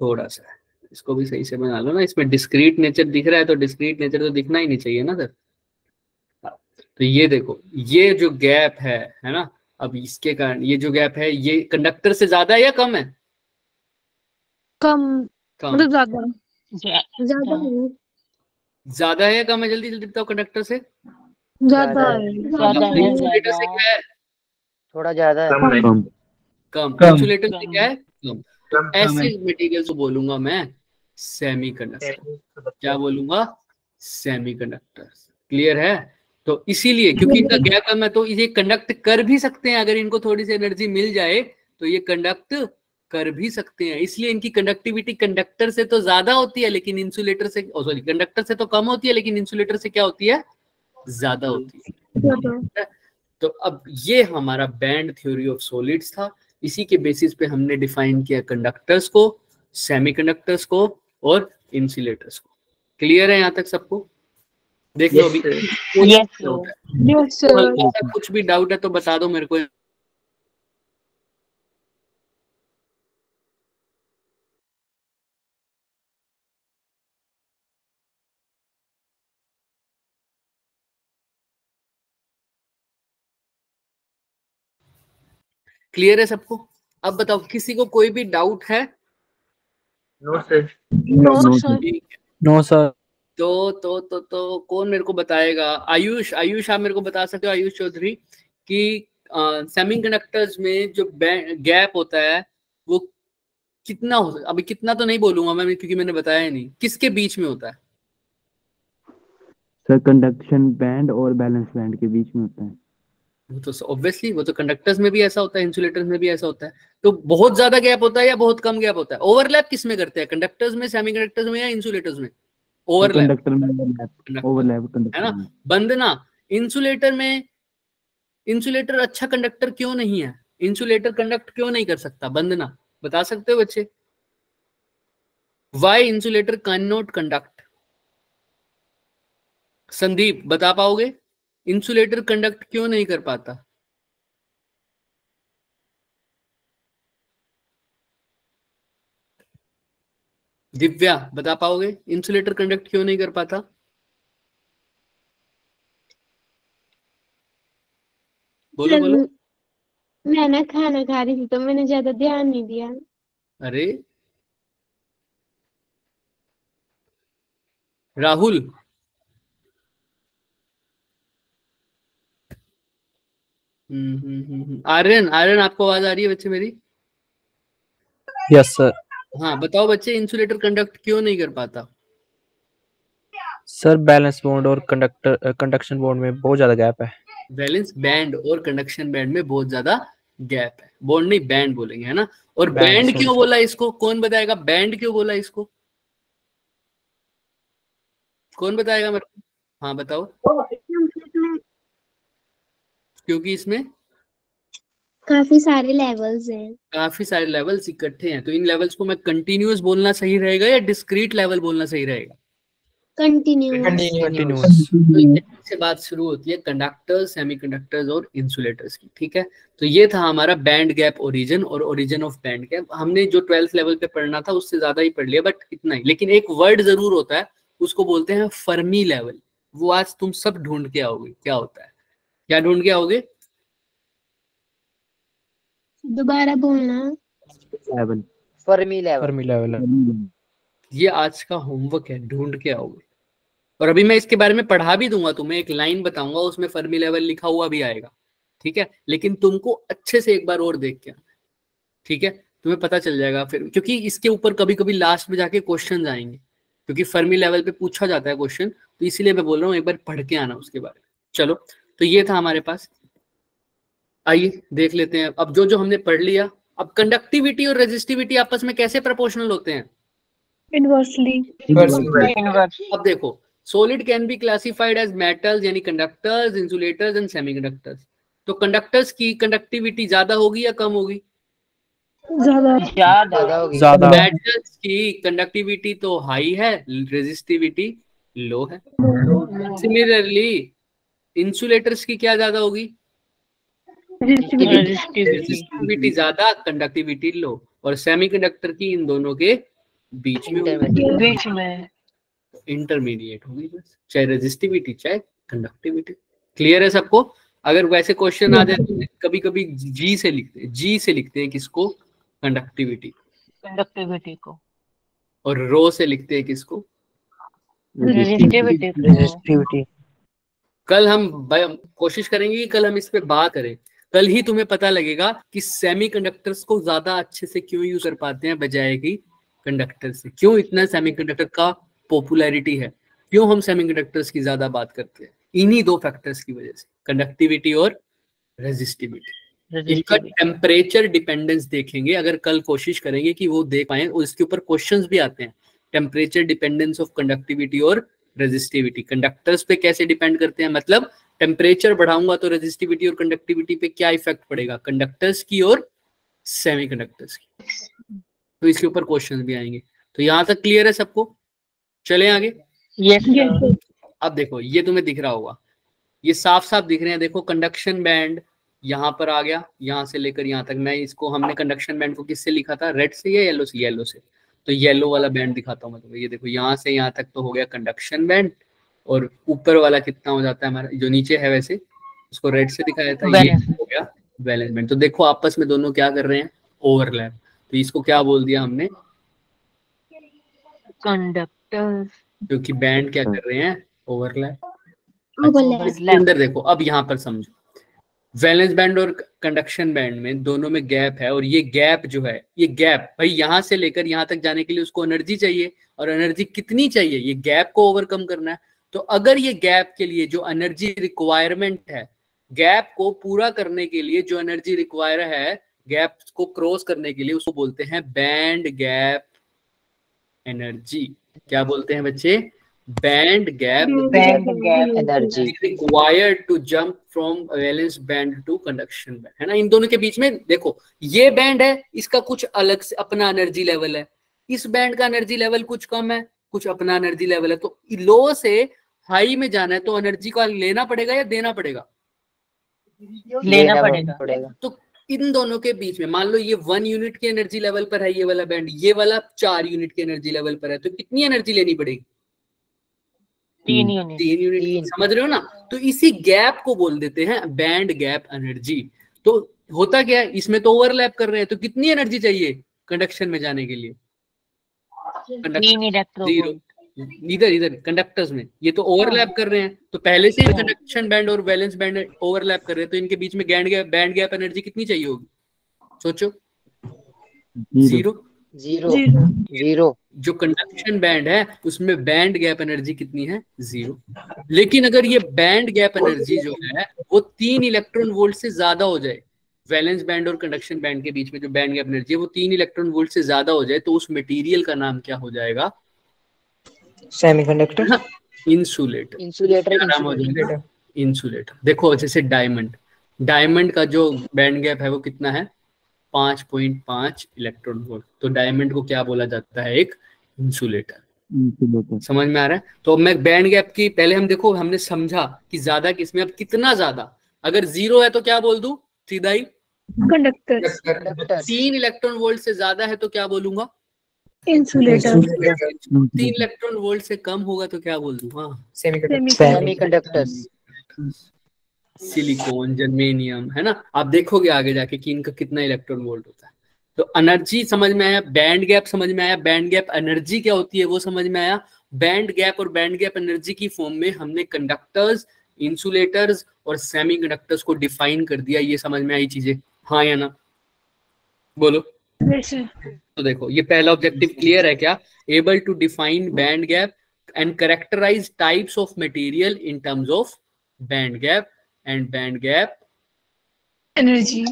थोड़ा सा है। इसको भी सही से बना लो ना। इसमें डिस्क्रीट नेचर दिख रहा है, तो डिस्क्रीट नेचर तो दिखना ही नहीं चाहिए ना सर। तो ये देखो, ये जो गैप है ना। अब इसके कारण ये जो गैप है, ये कंडक्टर से ज्यादा है या कम है? कम, कम। मतलब ज्यादा ज्यादा है। ज्यादा है या कम है? जल्दी जल्दी बताओ। कंडक्टर से ज्यादा ज्यादा है। ज्यादा है। इंसुलेटर से क्या है? थोड़ा ज्यादा है। कम कम। कम। इंसुलेटर से क्या है? कम। तो ऐसे मटेरियल को बोलूंगा मैं सेमीकंडक्टर। क्या बोलूंगा? सेमीकंडक्टर। क्लियर है? तो इसीलिए क्योंकि इनका गैप कम है, तो ये कंडक्ट कर भी सकते हैं। अगर इनको थोड़ी सी एनर्जी मिल जाए तो ये कंडक्ट कर भी सकते हैं। इसलिए इनकी कंडक्टिविटी कंडक्टर से तो ज्यादा होती है, लेकिन इंसुलेटर से, सॉरी, कंडक्टर से तो कम होती है, लेकिन इंसुलेटर से क्या होती है? ज्यादा होती है। तो अब ये हमारा बैंड थ्योरी ऑफ सॉलिड्स था। इसी के बेसिस पे हमने डिफाइन किया कंडक्टर्स को, सेमीकंडक्टर्स को और इंसुलेटर्स को। क्लियर है यहाँ तक सबको? देख लो अभी यस कुछ भी डाउट है तो बता दो मेरे को। क्लियर है सबको? अब बताओ किसी को कोई भी डाउट है? No sir. No sir. तो कौन मेरे को बताएगा? आयुष आप मेरे को बता सकते हो, आयुष चौधरी, कि सेमीकंडक्टर्स में जो गैप होता है वो कितना हो सकता? अभी कितना तो नहीं बोलूंगा मैं, क्योंकि मैंने बताया ही नहीं। किसके बीच में होता है? सर कंडक्शन बैंड और बैलेंस बैंड के बीच में होता है। वो तो ऑब्वियसली, वो तो कंडक्टर्स में भी ऐसा होता है, इंसुलेटर्स में भी ऐसा होता है। तो बहुत ज्यादा गैप होता है या बहुत कम गैप होता है? ओवरलैप किस में करते हैं? कंडक्टर्स में, सेमीकंडक्टर्स में या इंसुलेटर्स में? ओवरलैप। कंडक्टर में ओवरलैप है कंडक्टर ना। में। बंधना। इंसुलेटर में, इंसुलेटर अच्छा कंडक्टर क्यों नहीं है? इंसुलेटर कंडक्ट क्यों नहीं कर सकता? बंधना बता सकते हो बच्चे? Why insulator can not conduct? Sandeep बता पाओगे इंसुलेटर कंडक्ट क्यों नहीं कर पाता? दिव्या बता पाओगे इंसुलेटर कंडक्ट क्यों नहीं कर पाता? बोलो बोलो। मैं ना खाना खा रही थी तो मैंने ज्यादा ध्यान नहीं दिया। अरे राहुल, आर्यन, आर्यन आपको आवाज आ रही है बच्चे मेरी? Yes sir. हाँ बताओ बच्चे, इंसुलेटर कंडक्ट क्यों नहीं कर पाता? सर बैलेंस बॉन्ड और कंडक्शन बॉन्ड में बहुत ज्यादा गैप है। बैलेंस बैंड और कंडक्शन बैंड में बहुत ज्यादा गैप है। बॉन्ड नहीं बैंड बोलेंगे, है ना? और बैंड, बैंड sorry, क्यों sir. बोला इसको? कौन बताएगा बैंड क्यों बोला इसको? कौन बताएगा मेरे को? हाँ बताओ। क्योंकि इसमें काफी सारे लेवल्स हैं। काफी सारे लेवल्स इकट्ठे हैं, तो इन लेवल्स को मैं कंटिन्यूअस बोलना सही रहेगा या डिस्क्रीट लेवल बोलना सही रहेगा? कंटिन्यूअस। तो यहाँ से बात शुरू होती है कंडक्टर्स, सेमीकंडक्टर्स और इंसुलेटर्स की। ठीक है, तो ये था हमारा बैंड गैप ओरिजिन और ओरिजिन ऑफ बैंड गैप। हमने जो 12th लेवल पे पढ़ना था उससे ज्यादा ही पढ़ लिया, बट इतना ही। लेकिन एक वर्ड जरूर होता है, उसको बोलते हैं फर्मी लेवल। वो आज तुम सब ढूंढ के आओगे, क्या होता है? क्या ढूंढ के आओगे? दोबारा बोलना। Level. Fermi level. Fermi level है। ये आज का होमवर्क है, ढूंढ के आओगे। और अभी मैं इसके बारे में पढ़ा भी दूंगा तुम्हें, एक लाइन बताऊंगा, उसमें फर्मी लेवल लिखा हुआ भी आएगा। ठीक है, लेकिन तुमको अच्छे से एक बार और देख के आना। ठीक है, तुम्हें पता चल जाएगा फिर, क्योंकि इसके ऊपर कभी कभी लास्ट में जाके क्वेश्चन आएंगे, क्योंकि फर्मी लेवल पे पूछा जाता है क्वेश्चन, तो इसीलिए मैं बोल रहा हूँ एक बार पढ़ के आना उसके बारे में। चलो, तो ये था हमारे पास। आइए देख लेते हैं अब जो जो हमने पढ़ लिया। अब कंडक्टिविटी और रेजिस्टिविटी आपस में कैसे प्रोपोर्शनल होते हैं? इनवर्सली। अब देखो, solid can be classified as metals यानी कंडक्टर्स, इंसुलेटर्स एंड सेमीकंडक्टर्स। तो कंडक्टर्स की कंडक्टिविटी ज्यादा होगी या कम होगी? ज्यादा। मेटल्स की कंडक्टिविटी तो हाई है, रेजिस्टिविटी लो है। सिमिलरली इंसुलेटर्स की क्या ज्यादा होगी? रेजिस्टिविटी ज्यादा, कंडक्टिविटी लो। और सेमीकंडक्टर की इन दोनों के बीच में इंटरमीडिएट होगी बस, चाहे रेजिस्टिविटी चाहे कंडक्टिविटी। क्लियर है सबको? अगर वैसे क्वेश्चन आ जाए तो कभी कभी जी से लिखते हैं किसको? कंडक्टिविटी को, और रो से लिखते हैं किसको? रेजिस्टिविटी। कल हम कोशिश करेंगे कि कल हम इस पे बात करें। कल ही तुम्हें पता लगेगा कि सेमीकंडक्टर्स को ज्यादा अच्छे से क्यों यूज कर पाते हैं बजाय कि कंडक्टर से। क्यों इतना सेमीकंडक्टर का पॉपुलैरिटी है, क्यों हम सेमीकंडक्टर्स की ज्यादा बात करते हैं? इन्हीं दो फैक्टर्स की वजह से, कंडक्टिविटी और रेजिस्टिविटी। इनका टेम्परेचर डिपेंडेंस देखेंगे, अगर कल कोशिश करेंगे कि वो देख पाए, और इसके ऊपर क्वेश्चंस भी आते हैं। टेम्परेचर डिपेंडेंस ऑफ कंडक्टिविटी और रेजिस्टिविटी, कंडक्टर्स पे कैसे डिपेंड करते हैं, मतलब टेम्परेचर बढ़ाऊंगा तो रेजिस्टिविटी और कंडक्टिविटी पे क्या इफेक्ट पड़ेगा, कंडक्टर्स की और सेमीकंडक्टर्स की। तो इसके ऊपर क्वेश्चंस भी आएंगे। तो यहाँ तक क्लियर है सबको? चले आगे। अब देखो, ये तुम्हें दिख रहा होगा, ये साफ साफ दिख रहे हैं। देखो कंडक्शन बैंड यहाँ पर आ गया, यहाँ से लेकर यहाँ तक। मैं इसको, हमने कंडक्शन बैंड को किससे लिखा था? रेड से या येलो से? येलो से। तो येलो वाला बैंड दिखाता हूँ मैं तुम्हें। ये देखो, यहाँ से यहाँ तक तो हो गया कंडक्शन बैंड, और ऊपर वाला कितना हो जाता है हमारा, जो नीचे है वैसे उसको रेड से दिखाया था, ये हो गया वैलेंस बैंड। तो देखो आपस में दोनों क्या कर रहे हैं? ओवरलैप। तो इसको क्या बोल दिया हमने? कंडक्टर्स। क्योंकि बैंड क्या कर रहे हैं? ओवरलैप। अंदर देखो, अब यहाँ पर समझो, वैलेंस बैंड और कंडक्शन बैंड में दोनों में गैप है, और ये गैप जो है, ये गैप भाई यहाँ से लेकर यहाँ तक जाने के लिए उसको एनर्जी चाहिए, और एनर्जी कितनी चाहिए? ये गैप को ओवरकम करना है। तो अगर ये गैप के लिए जो एनर्जी रिक्वायरमेंट है, गैप को पूरा करने के लिए जो एनर्जी रिक्वायर है, गैप को क्रॉस करने के लिए, उसको बोलते हैं बैंड गैप एनर्जी। क्या बोलते हैं बच्चे? Band gap energy required to jump from valence band to conduction band, है ना? इन दोनों के बीच में देखो, ये बैंड है, इसका कुछ अलग से अपना एनर्जी लेवल है, इस बैंड का एनर्जी लेवल कुछ कम है, कुछ अपना एनर्जी लेवल है। तो लो से हाई में जाना है तो एनर्जी को लेना पड़ेगा या देना पड़ेगा? लेना पड़ेगा। तो इन दोनों के बीच में मान लो ये 1 यूनिट की एनर्जी लेवल पर है ये वाला बैंड, ये वाला 4 यूनिट की एनर्जी लेवल पर है, तो कितनी एनर्जी लेनी पड़ेगी? 3 यूनिट। 3 यूनिट। समझ रहे हो ना? तो इसी गैप को बोल देते हैं बैंड गैप एनर्जी। तो होता क्या है, इसमें तो ओवरलैप कर रहे हैं, तो कितनी एनर्जी चाहिए कंडक्शन में जाने के लिए? 3 इलेक्ट्रोवोल्ट। इधर कंडक्टर्स में ये तो ओवरलैप कर रहे हैं, तो पहले से ही कंडक्शन बैंड और वैलेंस बैंड ओवरलैप कर रहे हैं, तो इनके बीच में बैंड गैप एनर्जी कितनी चाहिए होगी? सोचो। जीरो। जो कंडक्शन बैंड है उसमें बैंड गैप एनर्जी कितनी है? 0। लेकिन अगर ये बैंड गैप एनर्जी जो है वो 3 इलेक्ट्रॉन वोल्ट से ज्यादा हो जाए, वैलेंस बैंड और कंडक्शन बैंड के बीच में जो बैंड गैप एनर्जी है वो 3 इलेक्ट्रॉन वोल्ट से ज्यादा हो जाए, तो उस मटेरियल का नाम क्या हो जाएगा? सेमीकंडक्टर। इंसुलेटर नाम हो जाएगा इंसुलेटर। देखो जैसे डायमंड का जो बैंड गैप है वो कितना है? 5.5 इलेक्ट्रॉन वोल्ट। तो डायमंड को क्या बोला जाता है? एक इंसुलेटर। समझ में आ रहा है? तो अब मैं बैंड गैप की पहले हम देखो हमने समझा कि ज्यादा किसमें, अब कितना ज्यादा। अगर 0 है तो क्या बोल दूं सीधा ही? कंडक्टर। 3 इलेक्ट्रॉन वोल्ट से ज्यादा है तो क्या बोलूंगा? इंसुलेटर। 3 इलेक्ट्रॉन वोल्ट से कम होगा तो क्या बोल दूं? हाँ, सेमीकंडक्टर। सिलिकॉन, जर्मेनियम, है ना? आप देखोगे आगे जाके कि इनका कितना इलेक्ट्रॉन वोल्ट होता है। तो एनर्जी समझ में आया, बैंड गैप समझ में आया, बैंड गैप एनर्जी क्या होती है वो समझ में आया। बैंड गैप और बैंड गैप एनर्जी की फॉर्म में हमने कंडक्टर्स, इंसुलेटर्स और सेमीकंडक्टर्स को डिफाइन कर दिया। ये समझ में आई चीजें? हाँ या ना? बोलो। तो देखो ये पहला ऑब्जेक्टिव क्लियर है क्या? Able to define band gap and characterize types of material in terms of band gap and band gap energy.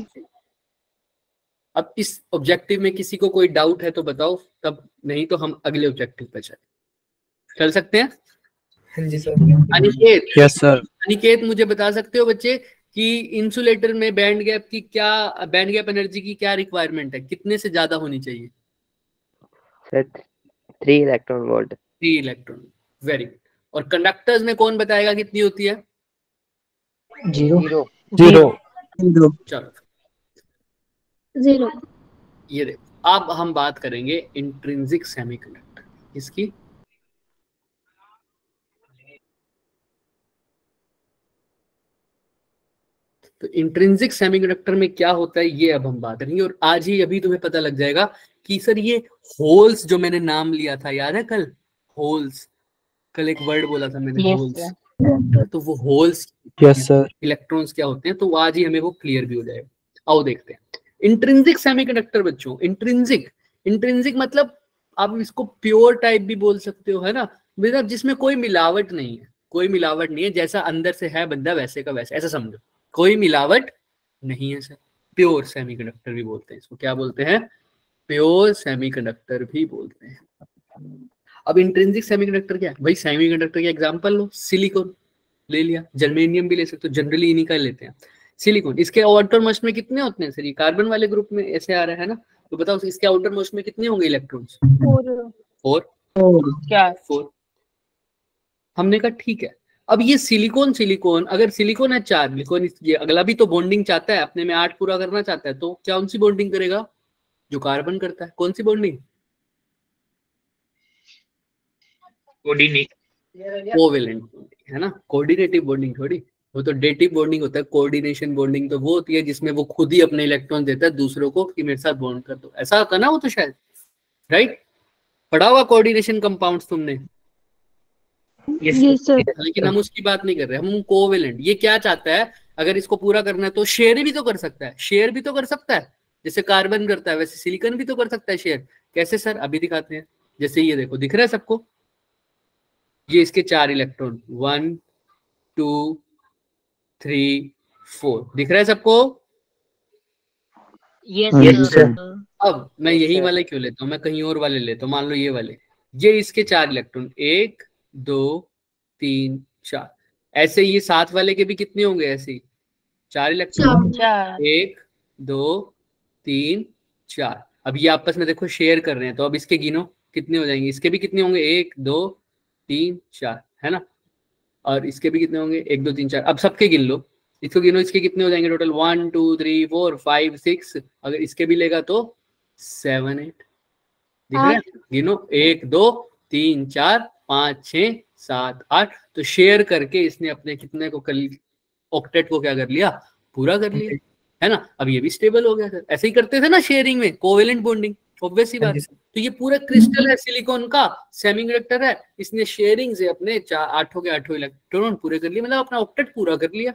अब इस ऑब्जेक्टिव में किसी को कोई डाउट है तो बताओ, तब नहीं तो हम अगले ऑब्जेक्टिव पे चल सकते हैं। हाँ जी sir. Aniket, yes sir. Aniket मुझे बता सकते हो बच्चे कि इंसुलेटर में बैंड गैप एनर्जी की क्या रिक्वायरमेंट है? कितने से ज्यादा होनी चाहिए? Sir 3 electron volt. 3 electron. Very good. और कंडक्टर्स में कौन बताएगा कितनी होती है? 0। चलो 0। ये देखो, अब हम बात करेंगे इंट्रिंसिक सेमीकंडक्टर। इसकी तो इंट्रिंसिक सेमीकंडक्टर में क्या होता है ये अब हम बात करेंगे। और आज ही अभी तुम्हें पता लग जाएगा कि सर ये होल्स जो मैंने नाम लिया था, याद है कल? होल्स, कल एक वर्ड बोला था मैंने, होल्स। तो वो होल्स, यस सर, इलेक्ट्रॉन्स क्या होते हैं, तो आज ही हमें वो क्लियर भी हो जाएगा। आओ देखते हैं इंट्रिंसिक सेमीकंडक्टर बच्चों। इंट्रिंसिक मतलब आप इसको प्योर टाइप भी बोल सकते हो, है ना? मतलब जिसमें कोई मिलावट नहीं है, कोई मिलावट नहीं है, जैसा अंदर से है बंदा वैसे का वैसे, ऐसा समझो, कोई मिलावट नहीं है सर। प्योर सेमीकंडक्टर भी बोलते हैं इसको। क्या बोलते हैं? प्योर सेमीकंडक्टर भी बोलते हैं। अब इंट्रिंसिक सेमीकंडक्टर क्या है भाई? सेमीकंडक्टर का एग्जांपल लो, सिलिकॉन ले लिया, जर्मेनियम भी ले सकते हो, जनरली इन्हीं का लेते हैं। सिलिकॉन, इसके आउटर मोस्ट में कितने होते हैं सर? ये कार्बन वाले ग्रुप में ऐसे आ रहा है ना, तो बताओ इसके आउटर मोस्ट में कितने होंगे इलेक्ट्रॉन्स? 4। हमने कहा ठीक है। अब ये सिलिकॉन अगर सिलिकॉन है 4, सिलिकॉन ये अगला भी तो बॉन्डिंग चाहता है, अपने में 8 पूरा करना चाहता है, तो कौन सी बॉन्डिंग करेगा? जो कार्बन करता है। कौन सी बॉन्डिंग? कोवेलेंट बॉन्डिंग, है ना? कोऑर्डिनेटिव बॉन्डिंग थोड़ी, वो तो डेटिव बॉन्डिंग होता है। कोऑर्डिनेशन बॉन्डिंग तो वो होती है जिसमें वो खुद ही अपने इलेक्ट्रॉन देता है दूसरों को कि मेरे साथ बॉन्ड कर दो, ऐसा होता है ना वो तो शायद, राइट? पढ़ा हुआ कोऑर्डिनेशन कंपाउंड्स तुमने? Yes sir. लेकिन हम उसकी बात नहीं कर रहे, हम कोवेलेंट। ये क्या चाहता है? अगर इसको पूरा करना है तो शेयर भी तो कर सकता है, शेयर भी तो कर सकता है, जैसे कार्बन करता है वैसे सिलिकॉन भी तो कर सकता है शेयर। कैसे सर? अभी दिखाते हैं। जैसे ये देखो, दिख रहा है सबको? ये इसके 4 इलेक्ट्रॉन, 1 2 3 4, दिख रहा है सबको? Yes sir. अब मैं यही वाले क्यों लेता हूँ, मैं कहीं और वाले लेता हूँ। मान लो ये वाले, ये इसके 4 इलेक्ट्रॉन, 1 2 3 4। ऐसे ये 7 वाले के भी कितने होंगे? ऐसे ही 4 इलेक्ट्रॉन, 1 2 3 4। अब ये आपस में देखो शेयर कर रहे हैं, तो अब इसके गिनो कितने हो जाएंगे? इसके भी कितने होंगे? 1 2 3 4, है ना? और इसके भी कितने होंगे, 1 2 3 4, अब सबके गिन लो, इसको गिनो, इसके कितने हो जाएंगे टोटल, 1 2 3 4 5 6, अगर इसके भी लेगा तो 7 8, दिख रहा है, गिनो 1 2 3 4 5 6 7 8, तो शेयर करके इसने अपने कितने को कल ऑक्टेट को क्या कर लिया, पूरा कर लिया, है ना। अब ये भी स्टेबल हो गया सर, ऐसे ही करते थे ना शेयरिंग में, कोवेलेंट बॉन्डिंग, ऑब्वियस ही बात है। तो ये पूरा क्रिस्टल है सिलिकॉन का, सेमीकंडक्टर है, इसने शेयरिंग से अपने 8 के 8 इलेक्ट्रॉन पूरे कर लिए, मतलब अपना ऑक्टेट पूरा कर लिया,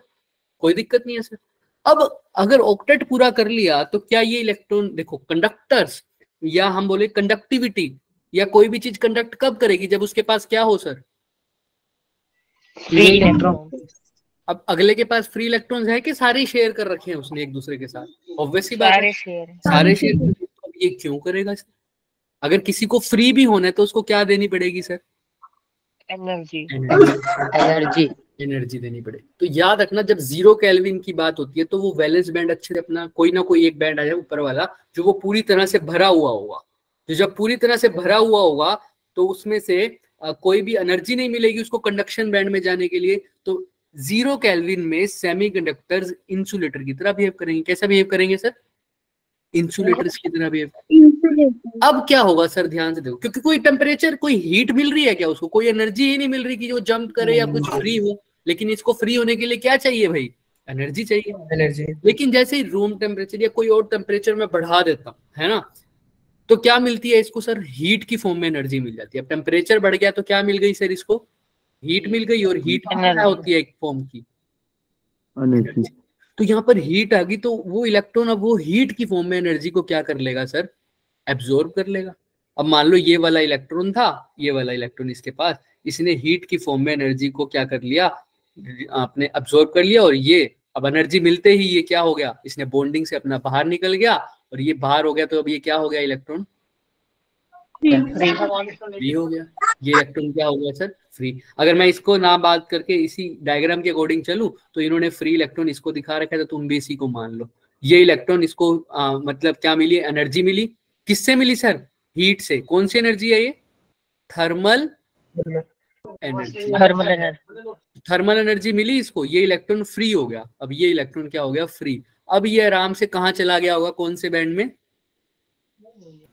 कोई दिक्कत नहीं है सर। अब अगर ऑक्टेट पूरा कर लिया तो क्या ये इलेक्ट्रॉन, देखो कंडक्टर्स या हम बोले कंडक्टिविटी या कोई भी चीज कंडक्ट कब करेगी, जब उसके पास क्या हो सर, फ्री इलेक्ट्रॉन। अब अगले के पास फ्री इलेक्ट्रॉन्स है कि सारे शेयर कर रखे हैं उसने एक दूसरे के साथ, ऑब्वियसली बात है, सारे शेयर। ये क्यों करेगा सर, अगर किसी को फ्री भी होना है तो उसको क्या देनी पड़ेगी सर, एनर्जी एनर्जी देनी पड़ेगी। तो याद रखना जब 0 केल्विन की बात होती है तो वो वैलेंस बैंड अच्छे से अपना कोई ना कोई एक बैंड आ जाए ऊपर वाला, जो वो पूरी तरह से भरा हुआ होगा, जो जब पूरी तरह से भरा हुआ होगा तो उसमें से कोई भी एनर्जी नहीं मिलेगी उसको कंडक्शन बैंड में जाने के लिए। तो 0 केल्विन में सेमीकंडक्टर्स इंसुलेटर की तरह बिहेव करेंगे। कैसा बिहेव करेंगे सर, इंसुलेटर्स की तरह बिहेव। अब क्या होगा सर, ध्यान से देखो, क्योंकि कोई टेम्परेचर, कोई हीट मिल रही है क्या उसको, कोई एनर्जी ही नहीं मिल रही कि वो जंप करे या कुछ फ्री हो, लेकिन इसको फ्री होने के लिए क्या चाहिए भाई, एनर्जी चाहिए, एनर्जी। लेकिन जैसे ही रूम टेम्परेचर या कोई और टेम्परेचर में बढ़ा देता हूं, है ना, तो क्या मिलती है इसको सर, हीट की फॉर्म में एनर्जी मिल जाती है। अब टेम्परेचर बढ़ गया तो क्या मिल गई सर, इसको हीट मिल गई, और हीट क्या होती है, एक फॉर्म की एनर्जी। तो यहाँ पर हीट आ गई, तो वो इलेक्ट्रॉन अब वो हीट की फॉर्म में एनर्जी को क्या कर लेगा सर, एब्जॉर्ब कर लेगा। अब मान लो ये वाला इलेक्ट्रॉन था, ये वाला इलेक्ट्रॉन इसके पास, इसने हीट की फॉर्म में एनर्जी को क्या कर लिया, आपने एब्जॉर्ब कर लिया, और ये अब एनर्जी मिलते ही ये क्या हो गया, इसने बॉन्डिंग से अपना बाहर निकल गया, और ये बाहर हो गया, तो अब ये क्या हो गया, इलेक्ट्रॉन फ्री हो गया। ये इलेक्ट्रॉन क्या हो गया सर, फ्री। अगर मैं इसको ना बात करके इसी डायग्राम के अकॉर्डिंग चलूं तो इन्होंने फ्री इलेक्ट्रॉन इसको दिखा रखा है, तो तुम भी इसी को मान लो। ये इलेक्ट्रॉन इसको मतलब क्या मिली, एनर्जी मिली, किससे मिली सर, हीट से। कौन सी एनर्जी है ये, थर्मल एनर्जी, थर्मल एनर्जी मिली इसको, ये इलेक्ट्रॉन फ्री हो गया। अब ये इलेक्ट्रॉन क्या हो गया, फ्री। अब ये आराम से कहाँ चला गया होगा, कौन से बैंड में,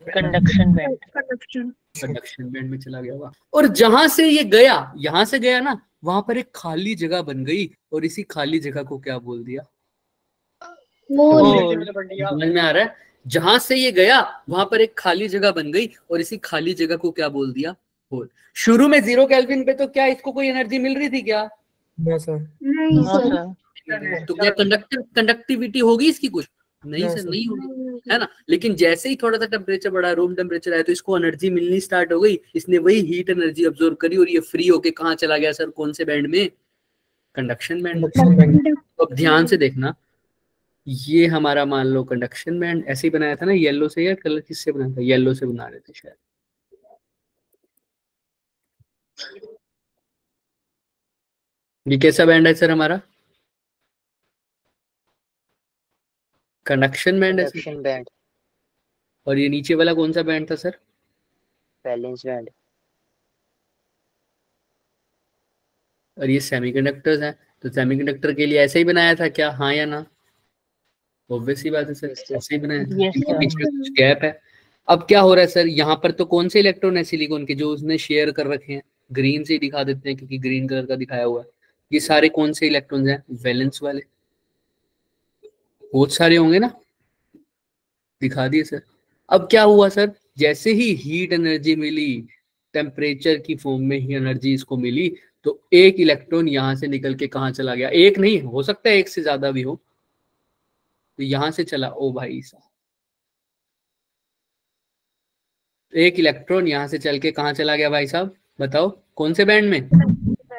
कंडक्शन बैंड, कंडक्शन बैंड में चला गया होगा। और जहां से ये गया, यहां से गया ना, वहां पर एक खाली जगह बन गई, और इसी खाली जगह को क्या बोल दिया, समझ में आ रहा है, जहां से ये गया वहां पर एक खाली जगह बन गई, और इसी खाली जगह को क्या बोल दिया, होल। शुरू में 0 केल्विन पे तो क्या इसको कोई एनर्जी मिल रही थी क्या, तो क्या कंडक्टिविटी होगी इसकी कुछ, नहीं सर, नहीं होगी, है ना। लेकिन जैसे ही थोड़ा सा टेम्परेचर बढ़ा, रूम टेम्परेचर आया, तो इसको एनर्जी मिलनी स्टार्ट हो गई, इसने वही हीट एनर्जी अब्सॉर्ब करी, और ये फ्री होके कहाँ चला गया सर, कौन से बैंड में, कंडक्शन बैंड में। तो अब ध्यान से देखना, ये हमारा मान लो कंडक्शन बैंड ऐसे ही बनाया था ना, येलो से, या कलर किससे बना था, येलो से बना रहे थे शायद। ये कैसा बैंड है सर हमारा, कंडक्शन बैंड है। और ये नीचे वाला कौन सा बैंड था सर, वैलेंस बैंड। और ये सेमीकंडक्टर्स हैं, तो सेमीकंडक्टर के लिए ऐसे ही बनाया था क्या, हाँ या ना, ऑब्वियस ही बात है सर, ऐसे ही बनाया था, इनके बीच में कुछ गैप है। अब क्या हो रहा है सर, यहाँ पर तो कौन से इलेक्ट्रॉन है सिलिकॉन के जो उसने शेयर कर रखे हैं, ग्रीन से ही दिखा देते हैं क्योंकि ग्रीन कलर का दिखाया हुआ है। ये सारे कौन से इलेक्ट्रॉन्स हैं, वैलेंस वाले, बहुत सारे होंगे ना, दिखा दिए सर। अब क्या हुआ सर, जैसे ही हीट एनर्जी मिली, टेम्परेचर की फॉर्म में ही एनर्जी इसको मिली, तो एक इलेक्ट्रॉन यहां से निकल के कहाँ चला गया, एक नहीं हो सकता है, एक से ज्यादा भी हो, तो यहां से चला, ओ भाई साहब, एक इलेक्ट्रॉन यहां से चल के कहाँ चला गया भाई साहब, बताओ कौन से बैंड में,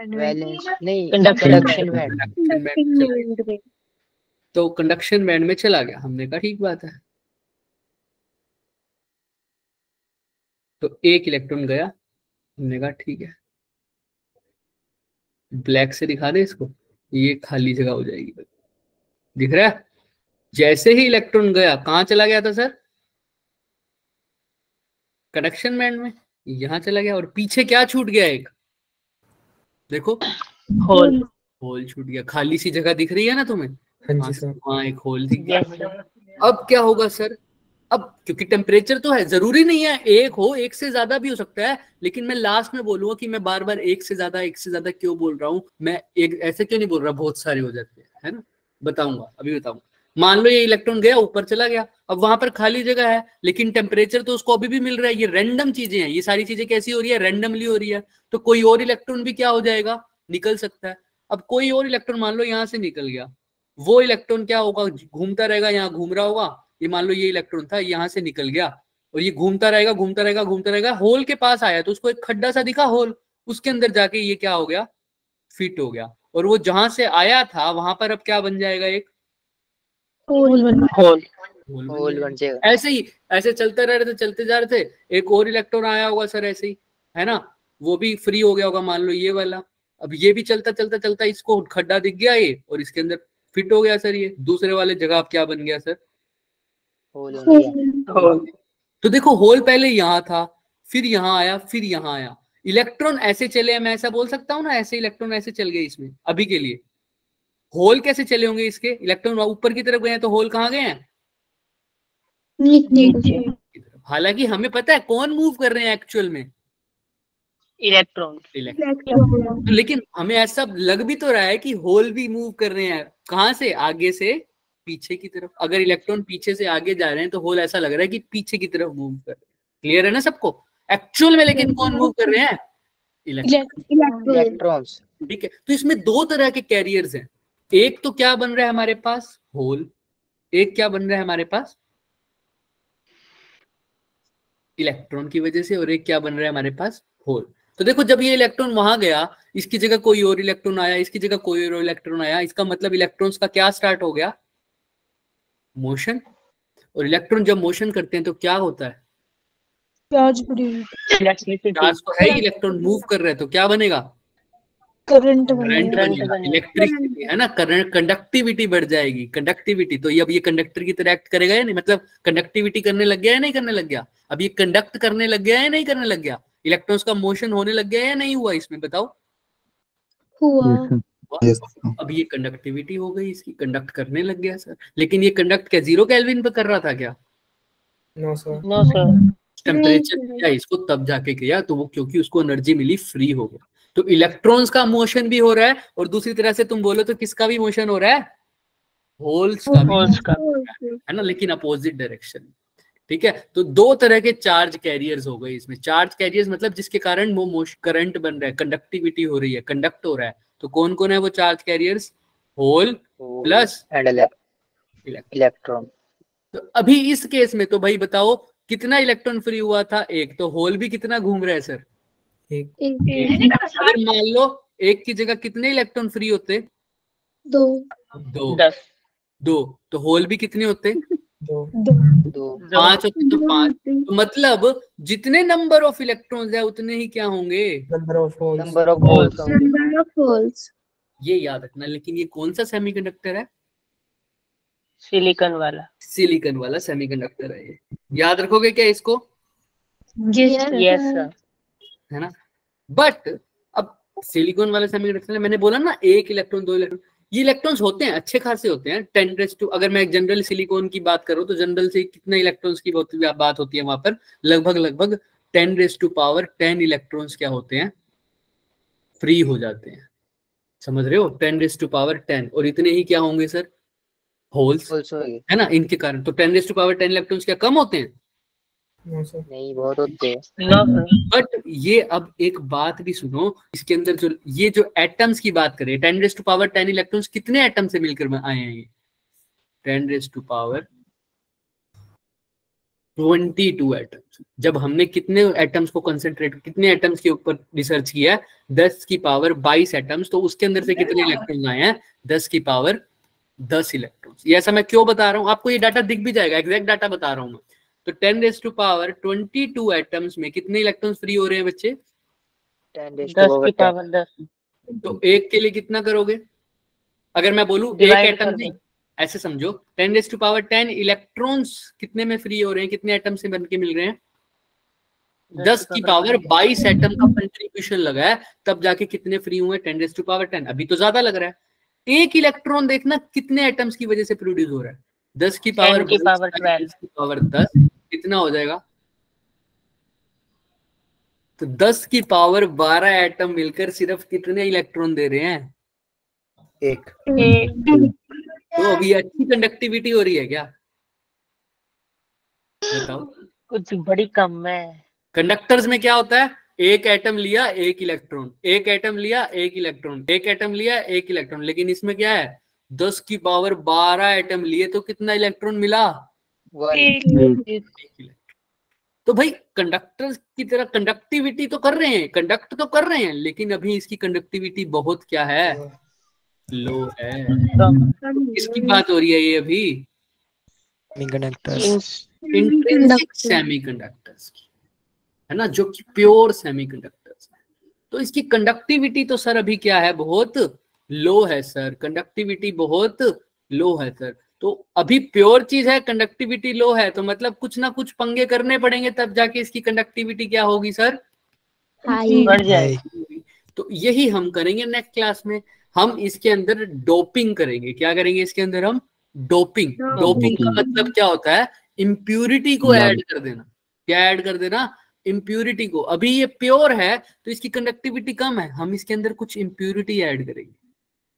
वैलेंस नहीं, कंडक्शन बैंड। तो कंडक्शन बैंड में चला गया। हमने कहा ठीक बात है, तो एक इलेक्ट्रॉन गया, हमने कहा ठीक है, ब्लैक से दिखा दे इसको, ये खाली जगह हो जाएगी, दिख रहा है। जैसे ही इलेक्ट्रॉन गया, कहाँ चला गया था सर, कंडक्शन बैंड में, यहां चला गया, और पीछे क्या छूट गया, एक देखो होल। होल छूट गया, खाली सी जगह दिख रही है ना तुम्हें, हाँ जी सर। वहाँ एक होल दिख गया। Yes sir. अब क्या होगा सर, अब क्योंकि टेम्परेचर तो है, जरूरी नहीं है एक हो, एक से ज्यादा भी हो सकता है, लेकिन मैं लास्ट में बोलूंगा कि मैं बार बार एक से ज्यादा क्यों बोल रहा हूँ, मैं एक ऐसे क्यों नहीं बोल रहा, बहुत सारे हो जाते हैं, है ना, बताऊंगा अभी बताऊंगा। मान लो ये इलेक्ट्रॉन गया ऊपर चला गया, अब वहां पर खाली जगह है, लेकिन टेम्परेचर तो उसको अभी भी मिल रहा है। ये रैंडम चीजें हैं, ये सारी चीजें कैसी हो रही है, रैंडमली हो रही है। तो कोई और इलेक्ट्रॉन भी क्या हो जाएगा, निकल सकता है। अब कोई और इलेक्ट्रॉन मान लो यहाँ से निकल गया, वो इलेक्ट्रॉन क्या होगा, घूमता रहेगा, यहाँ घूम रहा होगा, ये मान लो ये इलेक्ट्रॉन था, यहाँ से निकल गया और ये घूमता रहेगा घूमता रहेगा घूमता रहेगा, होल के पास आया तो उसको एक खड्डा सा दिखा होल, उसके अंदर जाके ये क्या हो गया, फिट हो गया, और वो जहां से आया था वहां पर अब क्या बन जाएगा, एक होल। होल बन जाएगा। ऐसे ही ऐसे चलते रह रहे थे, चलते जा रहे थे, एक और इलेक्ट्रॉन आया होगा सर ऐसे ही, है ना, वो भी फ्री हो गया होगा, मान लो ये वाला, अब ये भी चलता चलता चलता इसको खड्डा दिख गया ये, और इसके अंदर फिट हो गया सर, ये दूसरे वाले जगह अब क्या बन गया सर, होल बन गया। होल। तो देखो होल पहले यहाँ था, फिर यहाँ आया, फिर यहाँ आया, इलेक्ट्रॉन ऐसे चले, मैं ऐसा बोल सकता हूँ ना, ऐसे इलेक्ट्रॉन ऐसे चल गए इसमें अभी के लिए। होल कैसे चले होंगे इसके, इलेक्ट्रॉन ऊपर की तरफ गए हैं, तो होल कहाँ गए हैं, नीचे। हालांकि हमें पता है कौन मूव कर रहे हैं एक्चुअल में, इलेक्ट्रॉन। इलेक्ट्रॉन, लेकिन हमें ऐसा लग भी तो रहा है कि होल भी मूव कर रहे हैं, कहां से, आगे से पीछे की तरफ। अगर इलेक्ट्रॉन पीछे से आगे जा रहे हैं तो होल ऐसा लग रहा है कि पीछे की तरफ मूव कर रहे हैं। क्लियर है ना सबको, एक्चुअल में लेकिन कौन मूव कर रहे हैं, इलेक्ट्रॉन्स। ठीक है, तो इसमें दो तरह के कैरियर्स हैं, एक तो क्या बन रहा है हमारे पास, होल, एक क्या बन रहा है हमारे पास, इलेक्ट्रॉन की वजह से, और एक क्या बन रहा है हमारे पास, होल। तो देखो जब ये इलेक्ट्रॉन वहां गया, इसकी जगह कोई और इलेक्ट्रॉन आया, इसकी जगह कोई और इलेक्ट्रॉन आया, इसका मतलब इलेक्ट्रॉन्स का क्या स्टार्ट हो गया, मोशन। और इलेक्ट्रॉन जब मोशन करते हैं तो क्या होता है, चार्ज तो है, इलेक्ट्रॉन मूव कर रहे हैं तो क्या बनेगा, करंट बनेगा, इलेक्ट्रिसिटी, है ना, करंट, कंडक्टिविटी बढ़ जाएगी, कंडक्टिविटी। तो ये अब ये कंडक्टर की तरह एक्ट करेगा या नहीं, मतलब कंडक्टिविटी करने लग गया या नहीं करने लग गया, अब ये कंडक्ट करने लग गया या नहीं करने लग गया, इलेक्ट्रॉन्स का मोशन होने लग गया या नहीं हुआ, इसमें बताओ, हुआ। अब ये कंडक्टिविटी हो गई इसकी, कंडक्ट करने लग गया सर। लेकिन ये कंडक्ट क्या 0 केल्विन पे कर रहा था क्या, no sir. No sir. Temperature किया इसको तब जाके किया, तो वो क्योंकि उसको एनर्जी मिली, फ्री हो गया। तो इलेक्ट्रॉन्स का मोशन भी हो रहा है, और दूसरी तरह से तुम बोलो तो किसका भी मोशन हो रहा है, होल्स का भी, होल्स का। है ना, लेकिन अपोजिट डायरेक्शन। ठीक है, तो दो तरह के चार्ज कैरियर्स हो गए इसमें। चार्ज कैरियर्स मतलब जिसके कारण वो करंट बन रहा है, कंडक्टिविटी हो रही है, कंडक्ट हो रहा है। तो कौन कौन है वो charge carriers, hole plus and electron. तो अभी इस केस में तो भाई बताओ कितना इलेक्ट्रॉन फ्री हुआ था, एक, तो होल भी कितना घूम रहा है सर, एक। अगर मान लो एक की जगह कितने इलेक्ट्रॉन फ्री होते, दो। दो, 10। दो, तो होल भी कितने होते, दो। 5 होते, तो 5, तो मतलब जितने नंबर ऑफ इलेक्ट्रॉन्स है उतने ही क्या होंगे, number of holes. Number of holes. Number of holes. ये याद रखना। लेकिन ये कौन सा सेमीकंडक्टर है, सिलिकॉन वाला। सिलिकॉन वाला सेमीकंडक्टर है ये, याद रखोगे क्या इसको, यस सर। है ना। बट अब सिलिकॉन वाला सेमीकंडक्टर मैंने बोला ना, एक इलेक्ट्रॉन, दो इलेक्ट्रॉन, ये इलेक्ट्रॉन्स होते हैं, अच्छे खासे होते हैं, 10⁻²। अगर मैं जनरल सिलिकॉन की बात करूं तो जनरल से कितने इलेक्ट्रॉन्स की बात होती है वहां पर, लगभग 10⁻10 इलेक्ट्रॉन्स क्या होते हैं, फ्री हो जाते हैं, समझ रहे हो, 10⁻10, और इतने ही क्या होंगे सर, होल्स, है ना, इनके कारण। तो 10⁻10 इलेक्ट्रॉन्स क्या कम होते हैं, नहीं, बहुत होते हैं। No sir. बट ये अब एक बात भी सुनो, इसके अंदर जो ये जो एटम्स की बात करें, 10⁻10 इलेक्ट्रॉन्स कितने एटम से मिलकर आए हैं, ये 10⁻22 एटम्स। जब हमने कितने एटम्स को कंसेंट्रेट, कितने एटम्स के ऊपर रिसर्च किया, 10⁻22 एटम्स, तो उसके अंदर से कितने इलेक्ट्रॉन आए हैं, 10⁻10 इलेक्ट्रॉन्स। ये ऐसा मैं क्यों बता रहा हूँ, आपको ये डाटा दिख भी जाएगा, एग्जैक्ट डाटा बता रहा हूँ मैं। तो 10⁻22 एटम्स में कितने इलेक्ट्रॉन्स फ्री हो रहे हैं बच्चे, 10⁻10। तो एक के लिए कितना करोगे, अगर मैं बोलूं एक Divide एटम कर नहीं, ऐसे समझो 10⁻10 इलेक्ट्रॉन्स कितने में फ्री हो रहे हैं, कितने एटम से बनके मिल रहे हैं, 10 की पावर 22 एटम का कंट्रीब्यूशन लगा है, तब जाके कितने फ्री हुए, 10⁻10। अभी तो ज्यादा लग रहा है। एक इलेक्ट्रॉन देखना कितने एटम्स की वजह से प्रोड्यूस हो रहा है, 10 की पावर 12 10 की पावर 10 कितना हो जाएगा, तो 10 की पावर 12 एटम मिलकर सिर्फ कितने इलेक्ट्रॉन दे रहे हैं, एक। तो अभी अच्छी कंडक्टिविटी हो रही है क्या, बताओ। कुछ बड़ी कम है। कंडक्टर्स में क्या होता है, एक एटम लिया एक इलेक्ट्रॉन, एक एटम लिया एक इलेक्ट्रॉन, एक एटम लिया एक इलेक्ट्रॉन, लेकिन इसमें क्या है 10 की पावर 12 एटम लिए तो कितना इलेक्ट्रॉन मिला, तो भाई कंडक्टर्स की तरह कंडक्टिविटी तो कर रहे हैं, कंडक्ट तो कर रहे हैं, लेकिन अभी इसकी कंडक्टिविटी बहुत क्या है, लो है। किसकी बात हो रही है ये अभी, इंट्रिंसिक सेमीकंडक्टर्स की, है ना, जो कि प्योर सेमीकंडक्टर्स है। तो इसकी कंडक्टिविटी तो सर अभी क्या है, बहुत लो है सर, कंडक्टिविटी बहुत लो है सर। तो अभी प्योर चीज है, कंडक्टिविटी लो है, तो मतलब कुछ ना कुछ पंगे करने पड़ेंगे तब जाके इसकी कंडक्टिविटी क्या होगी सर, बढ़ जाएगी। तो यही हम करेंगे नेक्स्ट क्लास में। हम इसके अंदर डोपिंग करेंगे, क्या करेंगे इसके अंदर हम, डोपिंग। डोपिंग का मतलब क्या होता है, इम्प्यूरिटी को ऐड कर देना। क्या ऐड कर देना, इम्प्यूरिटी को। अभी ये प्योर है तो इसकी कंडक्टिविटी कम है, हम इसके अंदर कुछ इम्प्यूरिटी ऐड करेंगे,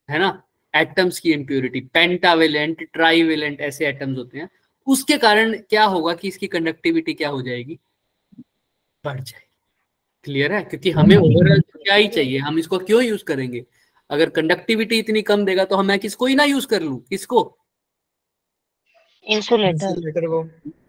है ना, एटम्स की इम्प्यूरिटी, पेंटावेलेंट, ट्राईवेलेंट ऐसे एटम्स होते हैं, उसके कारण क्या होगा कि इसकी कंडक्टिविटी क्या हो जाएगी, बढ़ जाएगी। क्लियर है, क्योंकि हमें ओवरऑल क्या ही चाहिए, हम इसको क्यों यूज करेंगे, अगर कंडक्टिविटी इतनी कम देगा तो मैं किसको ही ना यूज कर लूं, किसको, इंसुलेटर को।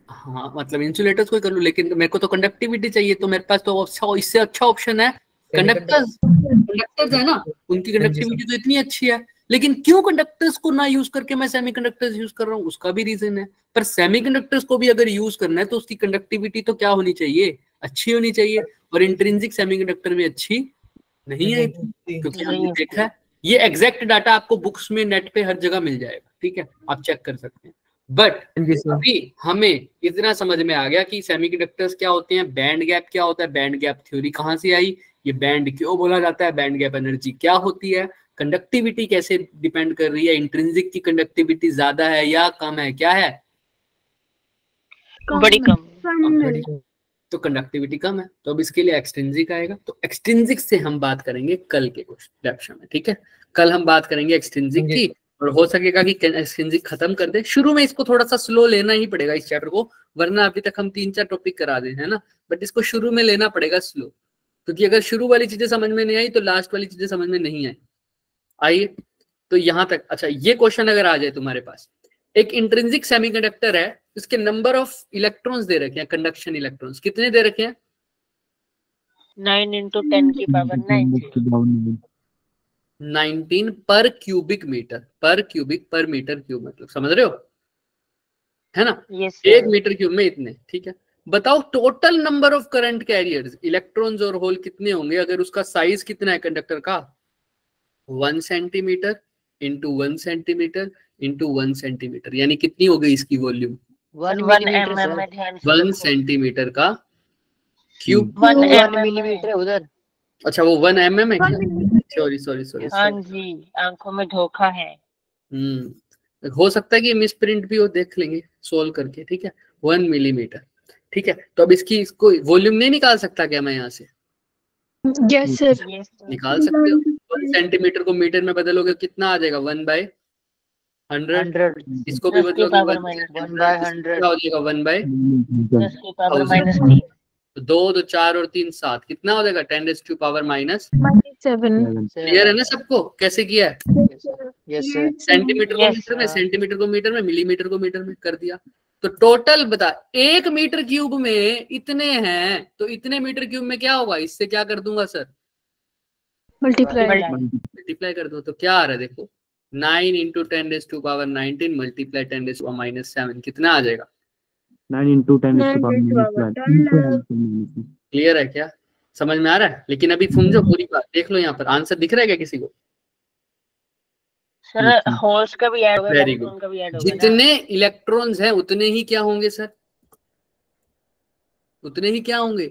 हाँ मतलब इंसुलेटर्स को ही कर लूं, लेकिन मेरे को तो कंडक्टिविटी चाहिए, तो मेरे पास तो अच्छा, इससे अच्छा ऑप्शन है कंडक्टर्स। कंडक्टर्स है ना, उनकी कंडक्टिविटी तो इतनी अच्छी है, लेकिन क्यों कंडक्टर्स को ना यूज करके मैं सेमीकंडक्टर्स यूज कर रहा हूँ, उसका भी रीजन है। पर सेमीकंडक्टर्स को भी अगर यूज करना है तो उसकी कंडक्टिविटी तो क्या होनी चाहिए, अच्छी होनी चाहिए, और इंट्रिंसिक सेमीकंडक्टर में अच्छी नहीं है, क्योंकि हमने देखा है, ये एग्जैक्ट डाटा आपको बुक्स में, नेट पे हर जगह मिल जाएगा, ठीक है, आप चेक कर सकते हैं। बट अभी हमें इतना समझ में आ गया कि सेमीकंडक्टर्स क्या होते हैं, बैंड गैप क्या होता है, बैंड गैप थ्योरी कहाँ से आई, ये बैंड क्यों बोला जाता है, बैंड गैप एनर्जी क्या होती है, कंडक्टिविटी कैसे डिपेंड कर रही है, इंट्रिंसिक की कंडक्टिविटी ज्यादा है या कम है, क्या है, बड़ी कम। तो कंडक्टिविटी कम है, तो अब इसके लिए एक्सट्रिंसिक आएगा। तो एक्सट्रिंसिक से हम बात करेंगे कल के कुछ लेक्चर में, ठीक है, कल हम बात करेंगे एक्सट्रिंसिक की, और हो सकेगा कि एक्सट्रिंसिक खत्म कर दे। शुरू में इसको थोड़ा सा स्लो लेना ही पड़ेगा इस चैप्टर को, वरना अभी तक हम 3-4 टॉपिक करा दे, है ना, बट इसको शुरू में लेना पड़ेगा स्लो, क्योंकि अगर शुरू वाली चीजें समझ में नहीं आई तो लास्ट वाली चीजें समझ में नहीं आई। आइए तो यहां तक। अच्छा, ये क्वेश्चन अगर आ जाए तुम्हारे पास, एक इंट्रिंसिक सेमीकंडक्टर है, इसके नंबर ऑफ इलेक्ट्रॉन्स दे रखे हैं, कंडक्शन इलेक्ट्रॉन्स कितने दे रखे हैं, 9 × 10 की पावर 9 19 पर क्यूबिक मीटर, पर क्यूबिक पर मीटर क्यूब, मतलब समझ रहे हो, है ना, यस 1 मीटर क्यूब में इतने, ठीक है। बताओ total number of current carriers, electrons और होल कितने होंगे अगर उसका साइज कितना है कंडक्टर का, 1 centimetre into 1 centimetre into 1 centimetre, यानी कितनी हो गई इसकी वॉल्यूम, 1 1 सेंटीमीटर का क्यूब, 1 मिलीमीटर है उधर। अच्छा वो 1 mm है क्या, सॉरी। हाँ जी, आंखों में धोखा है। हो सकता है कि मिस प्रिंट भी हो, देख लेंगे सोल्व करके, ठीक है, 1 मिलीमीटर, ठीक है। तो अब इसको वॉल्यूम नहीं निकाल सकता क्या मैं यहाँ से, यस सर, निकाल सकते हो। 1 सेंटीमीटर को मीटर में बदलोगे कितना आ जाएगा, 1/100, इसको भी बदलोगे 1/100 हो जाएगा, 1/1000, 2 2 4 और 3 7, कितना हो जाएगा 10⁻⁻⁷। क्लियर है ना सबको, कैसे किया है, सेंटीमीटर को मीटर में, सेंटीमीटर को मीटर में, मिलीमीटर को मीटर में कर दिया। तो टोटल बता, 1 मीटर क्यूब में इतने हैं, तो इतने मीटर क्यूब में क्या होगा, इससे क्या कर दूंगा सर, मल्टीप्लाई कर दो, तो क्या आ रहा है देखो, 9 × 10⁻⁹ मल्टीप्लाई 10⁻⁷, कितना आ जाएगा, 9 × 10⁻⁻⁷। क्लियर है क्या, समझ में आ रहा है। लेकिन अभी समझो पूरी बात, देख लो यहाँ पर आंसर दिख रहा है क्या किसी को, सर होल्स का भी ऐड होगा, वेरी इलेक्ट्रॉन गुड, का भी ऐड होगा ना? जितने इलेक्ट्रॉन्स हैं उतने ही क्या होंगे सर, उतने ही क्या होंगे,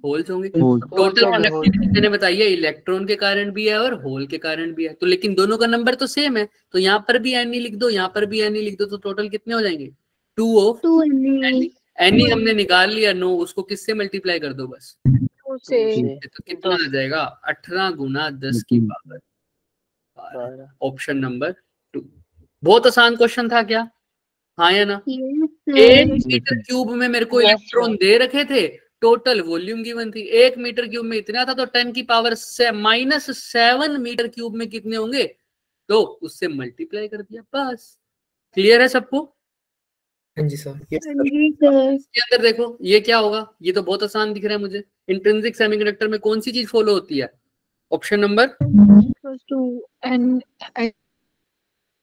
होल्स होंगे। होल टोटल होंगे, कनेक्टिविटी मैंने बताई है इलेक्ट्रॉन के कारण भी है और होल के कारण भी है, तो लेकिन दोनों का नंबर तो सेम है, तो यहाँ पर भी एन लिख दो, यहाँ पर भी एन लिख दो, तो टोटल कितने हो जाएंगे 2 ऑफ 2 एन हमने निकाल लिया 9, उसको किससे मल्टीप्लाई कर दो बस, से तो कितना आ जाएगा 18 गुना 10 की पावर 12। Option number 2। बहुत आसान क्वेश्चन था क्या, हाँ या ना। 1 मीटर क्यूब में मेरे को Yes, इलेक्ट्रॉन दे रखे थे, टोटल वॉल्यूम गिवन थी 1 मीटर क्यूब में इतना था, तो 10 की पावर से -7 मीटर क्यूब में कितने होंगे, तो उससे मल्टीप्लाई कर दिया बस। क्लियर है सबको। हाँ जी सर। इसके अंदर देखो ये क्या होगा, ये तो बहुत आसान दिख रहा है मुझे। इंट्रिंसिक सेमीकंडक्टर में कौन सी चीज फॉलो होती है, ऑप्शन नंबर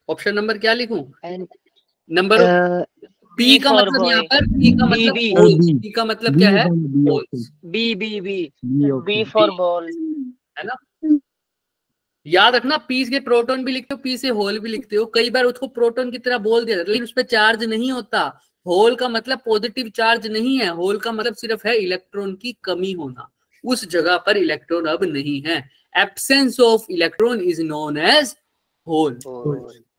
ऑप्शन नंबर क्या लिखूं, नंबर पी का मतलब यहाँ पर पी का मतलब बी होल्स, पी का मतलब क्या है holes, B B B B for ball. है ना। याद रखना पी के प्रोटॉन भी लिखते हो, पी से होल भी लिखते हो, कई बार उसको प्रोटॉन की तरह बोल दिया जाता है लेकिन उस पर चार्ज नहीं होता। होल का मतलब पॉजिटिव चार्ज नहीं है, होल का मतलब सिर्फ है इलेक्ट्रॉन की कमी होना, उस जगह पर इलेक्ट्रॉन अब नहीं है। Absence of electron is known as hole.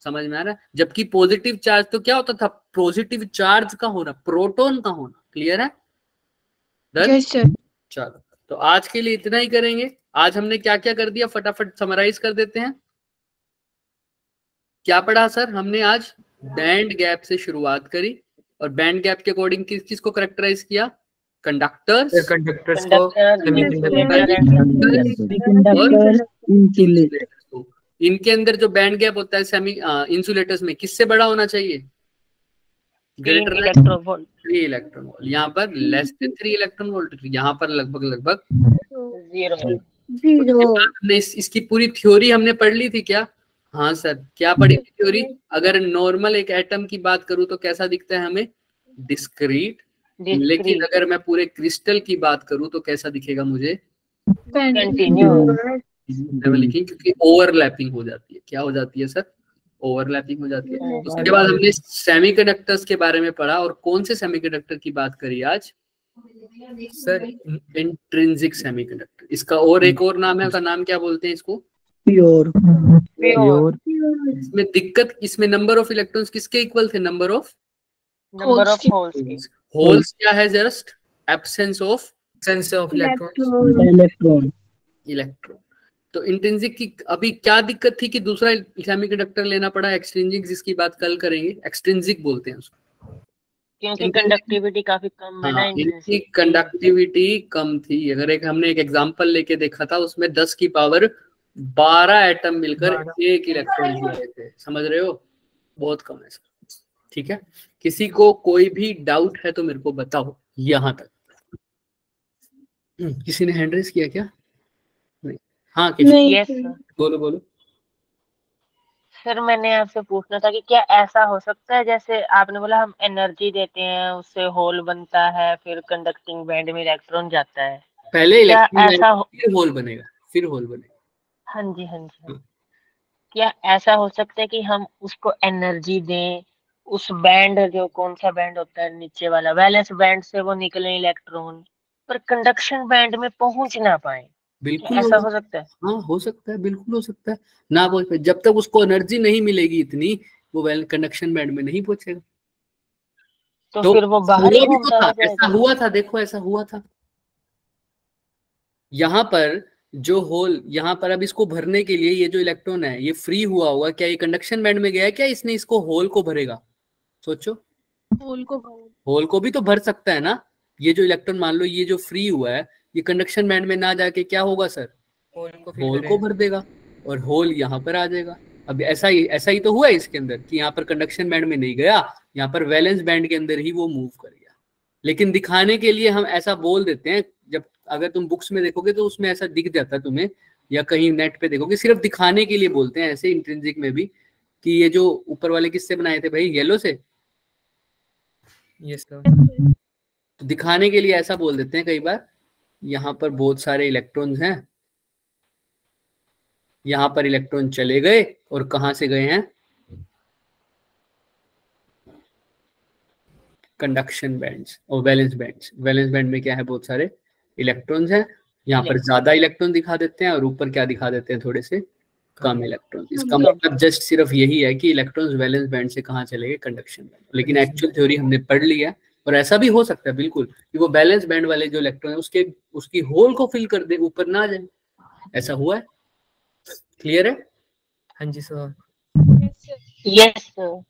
समझ में आ रहा है। जबकि पॉजिटिव चार्ज तो क्या होता था, पॉजिटिव चार्ज का होना, प्रोटॉन का होना। क्लियर है। Yes sir. चलो तो आज के लिए इतना ही करेंगे। आज हमने क्या क्या कर दिया फटाफट समराइज कर देते हैं। क्या पढ़ा सर हमने आज, बैंड गैप से शुरुआत करी और बैंड गैप के अकॉर्डिंग किस चीज को करेक्टराइज किया, कंडक्टर्स, कंडक्टर्स को इनके अंदर जो बैंड गैप होता है सेमी इंसुलेटर्स में किससे बड़ा होना चाहिए, greater electron volt 3 electron volt, यहाँ पर लेस देन 3 इलेक्ट्रॉन वोल्ट, यहाँ पर लगभग 0। हमने इसकी पूरी थ्योरी हमने पढ़ ली थी क्या। हाँ सर क्या पढ़ी थी थ्योरी। अगर नॉर्मल एक एटम की बात करूं तो कैसा दिखता है हमें, डिस्क्रीट। लेकिन अगर मैं पूरे क्रिस्टल की बात करूं तो कैसा दिखेगा मुझे, कंटिन्यू। लिखें क्योंकि ओवरलैपिंग हो जाती है। क्या हो जाती है सर, ओवरलैपिंग हो जाती है। उसके बाद हमने सेमीकंडक्टर्स के बारे में पढ़ा और कौन से सेमीकंडक्टर की बात करी आज सर, इंट्रिंसिक सेमीकंडक्टर। इसका और एक और नाम है, उसका नाम क्या बोलते हैं इसको, प्योर। इसमें दिक्कत, इसमें नंबर ऑफ इलेक्ट्रॉन्स किसके इक्वल थे, नंबर ऑफ होल्स। होल्स क्या है, जस्ट एब्सेंस ऑफ इलेक्ट्रॉन। तो इंट्रिंसिक की अभी क्या दिक्कत थी कि दूसरा सेमीकंडक्टर लेना पड़ा, एक्सट्रिंसिक जिसकी बात कल करेंगे, एक्सट्रिंसिक बोलते हैं उसको क्योंकि कंडक्टिविटी काफी कम है ना। इनकी कंडक्टिविटी कम थी। अगर हमने एक एग्जांपल लेके देखा था, उसमें 10 की पावर 12 एटम मिलकर 1 इलेक्ट्रॉन दे रहे थे। समझ रहे हो, बहुत कम है सर। ठीक है, किसी को कोई भी डाउट है तो मेरे को बताओ यहां तक। किसी ने हैंड रेज किया क्या, नहीं। हाँ यस सर। बोलो। सर मैंने आपसे पूछना था कि क्या ऐसा हो सकता है, जैसे आपने बोला हम एनर्जी देते हैं उससे होल बनता है, फिर कंडक्टिंग बैंड में इलेक्ट्रॉन जाता है, पहले क्या इलेक्ट्रॉन ऐसा फिर होल बनेगा, फिर होल बनेगा। हाँ जी क्या ऐसा हो सकता है कि हम उसको एनर्जी दें, उस बैंड, जो कौन सा बैंड होता है नीचे वाला, वैलेंस बैंड से वो निकले इलेक्ट्रॉन, पर कंडक्शन बैंड में पहुंच ना पाए, बिल्कुल ऐसा हो सकता है। हाँ हो सकता है, बिल्कुल हो सकता है ना पहुंच पाए। जब तक उसको एनर्जी नहीं मिलेगी इतनी, वो वेल कंडक्शन बैंड में नहीं पहुंचेगा। तो फिर वो बाहर ही हुआ भी तो घूमता था, रह ऐसा जाएगा। हुआ था, देखो ऐसा हुआ था। यहाँ पर जो होल, यहाँ पर अब इसको भरने के लिए ये जो इलेक्ट्रॉन है ये फ्री हुआ होगा, क्या ये कंडक्शन बैंड में गया है, क्या इसने इसको होल को भरेगा, सोचो। होल को भी तो भर सकता है ना। ये जो इलेक्ट्रॉन मान लो ये जो फ्री हुआ है, ये कंडक्शन बैंड में ना जाके क्या होगा सर, होल को भर देगा और होल यहाँ पर आ जाएगा। अब ऐसा ही तो हुआ है इसके अंदर कि यहाँ पर कंडक्शन बैंड में नहीं गया, यहाँ पर वैलेंस बैंड के अंदर ही वो मूव कर गया। लेकिन दिखाने के लिए हम ऐसा बोल देते हैं, जब अगर तुम बुक्स में देखोगे तो उसमें ऐसा दिख जाता है तुम्हें, या कहीं नेट पे देखोगे, सिर्फ दिखाने के लिए बोलते हैं ऐसे इंट्रिंसिक में भी, कि ये जो ऊपर वाले किससे बनाए थे भाई, येलो से। Yes sir. तो दिखाने के लिए ऐसा बोल देते हैं कई बार, यहाँ पर बहुत सारे इलेक्ट्रॉन्स हैं, यहाँ पर इलेक्ट्रॉन चले गए और कहाँ से गए हैं, कंडक्शन बैंड्स और वैलेंस बैंड्स। वैलेंस बैंड में क्या है, बहुत सारे इलेक्ट्रॉन्स हैं, यहाँ पर ज्यादा इलेक्ट्रॉन दिखा देते हैं और ऊपर क्या दिखा देते हैं, थोड़े से कम इलेक्ट्रॉन। इसका मतलब जस्ट सिर्फ यही है कि इलेक्ट्रॉन्स वैलेंस बैंड से कहाँ चले गए, कंडक्शन बैंड। लेकिन एक्चुअल थ्योरी हमने पढ़ ली है, और ऐसा भी हो सकता है बिल्कुल कि वो बैलेंस बैंड वाले जो इलेक्ट्रॉन है उसकी होल को फिल कर दे, ऊपर ना जाए। ऐसा हुआ है? क्लियर है? हाँ जी सर। Yes sir.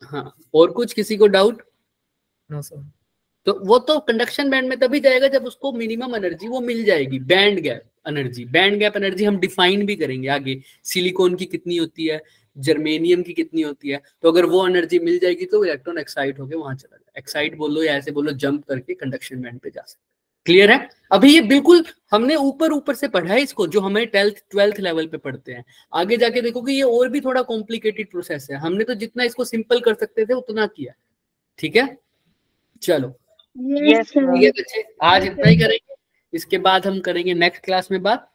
हाँ, और कुछ किसी को डाउट? No sir. तो वो तो कंडक्शन बैंड में तभी जाएगा जब उसको मिनिमम एनर्जी वो मिल जाएगी, band gap energy. Band gap energy हम डिफाइन भी करेंगे आगे, सिलिकॉन की कितनी होती है, जर्मेनियम की कितनी होती है। तो अगर वो एनर्जी मिल जाएगी तो इलेक्ट्रॉन एक्साइट होकर वहां चला जाए, एक्साइट बोलो या ऐसे बोलो, जंप करके कंडक्शन बैंड पे जा सकते। क्लियर है? अभी ये बिल्कुल हमने ऊपर से पढ़ा है इसको, जो हमें 12th लेवल पे पढ़ते हैं। आगे जाके देखो कि ये और भी थोड़ा कॉम्प्लिकेटेड प्रोसेस है। हमने तो जितना इसको सिंपल कर सकते थे उतना किया। ठीक है, चलो यस ठीक है सर। बच्चे, आज इतना ही करेंगे। इसके बाद हम करेंगे नेक्स्ट क्लास में बात।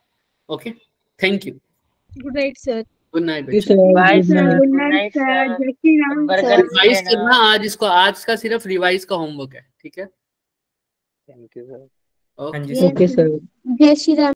Okay, thank you, good night sir. Good night. Bye sir, good good night night sir, sir. जय Shri Ram burger sir. Revise देना। करना आज, इसको आज का सिर्फ रिवाइज का होमवर्क है। ठीक है, थैंक यू सर। ओके। हाँ जी सर। जय श्री राम।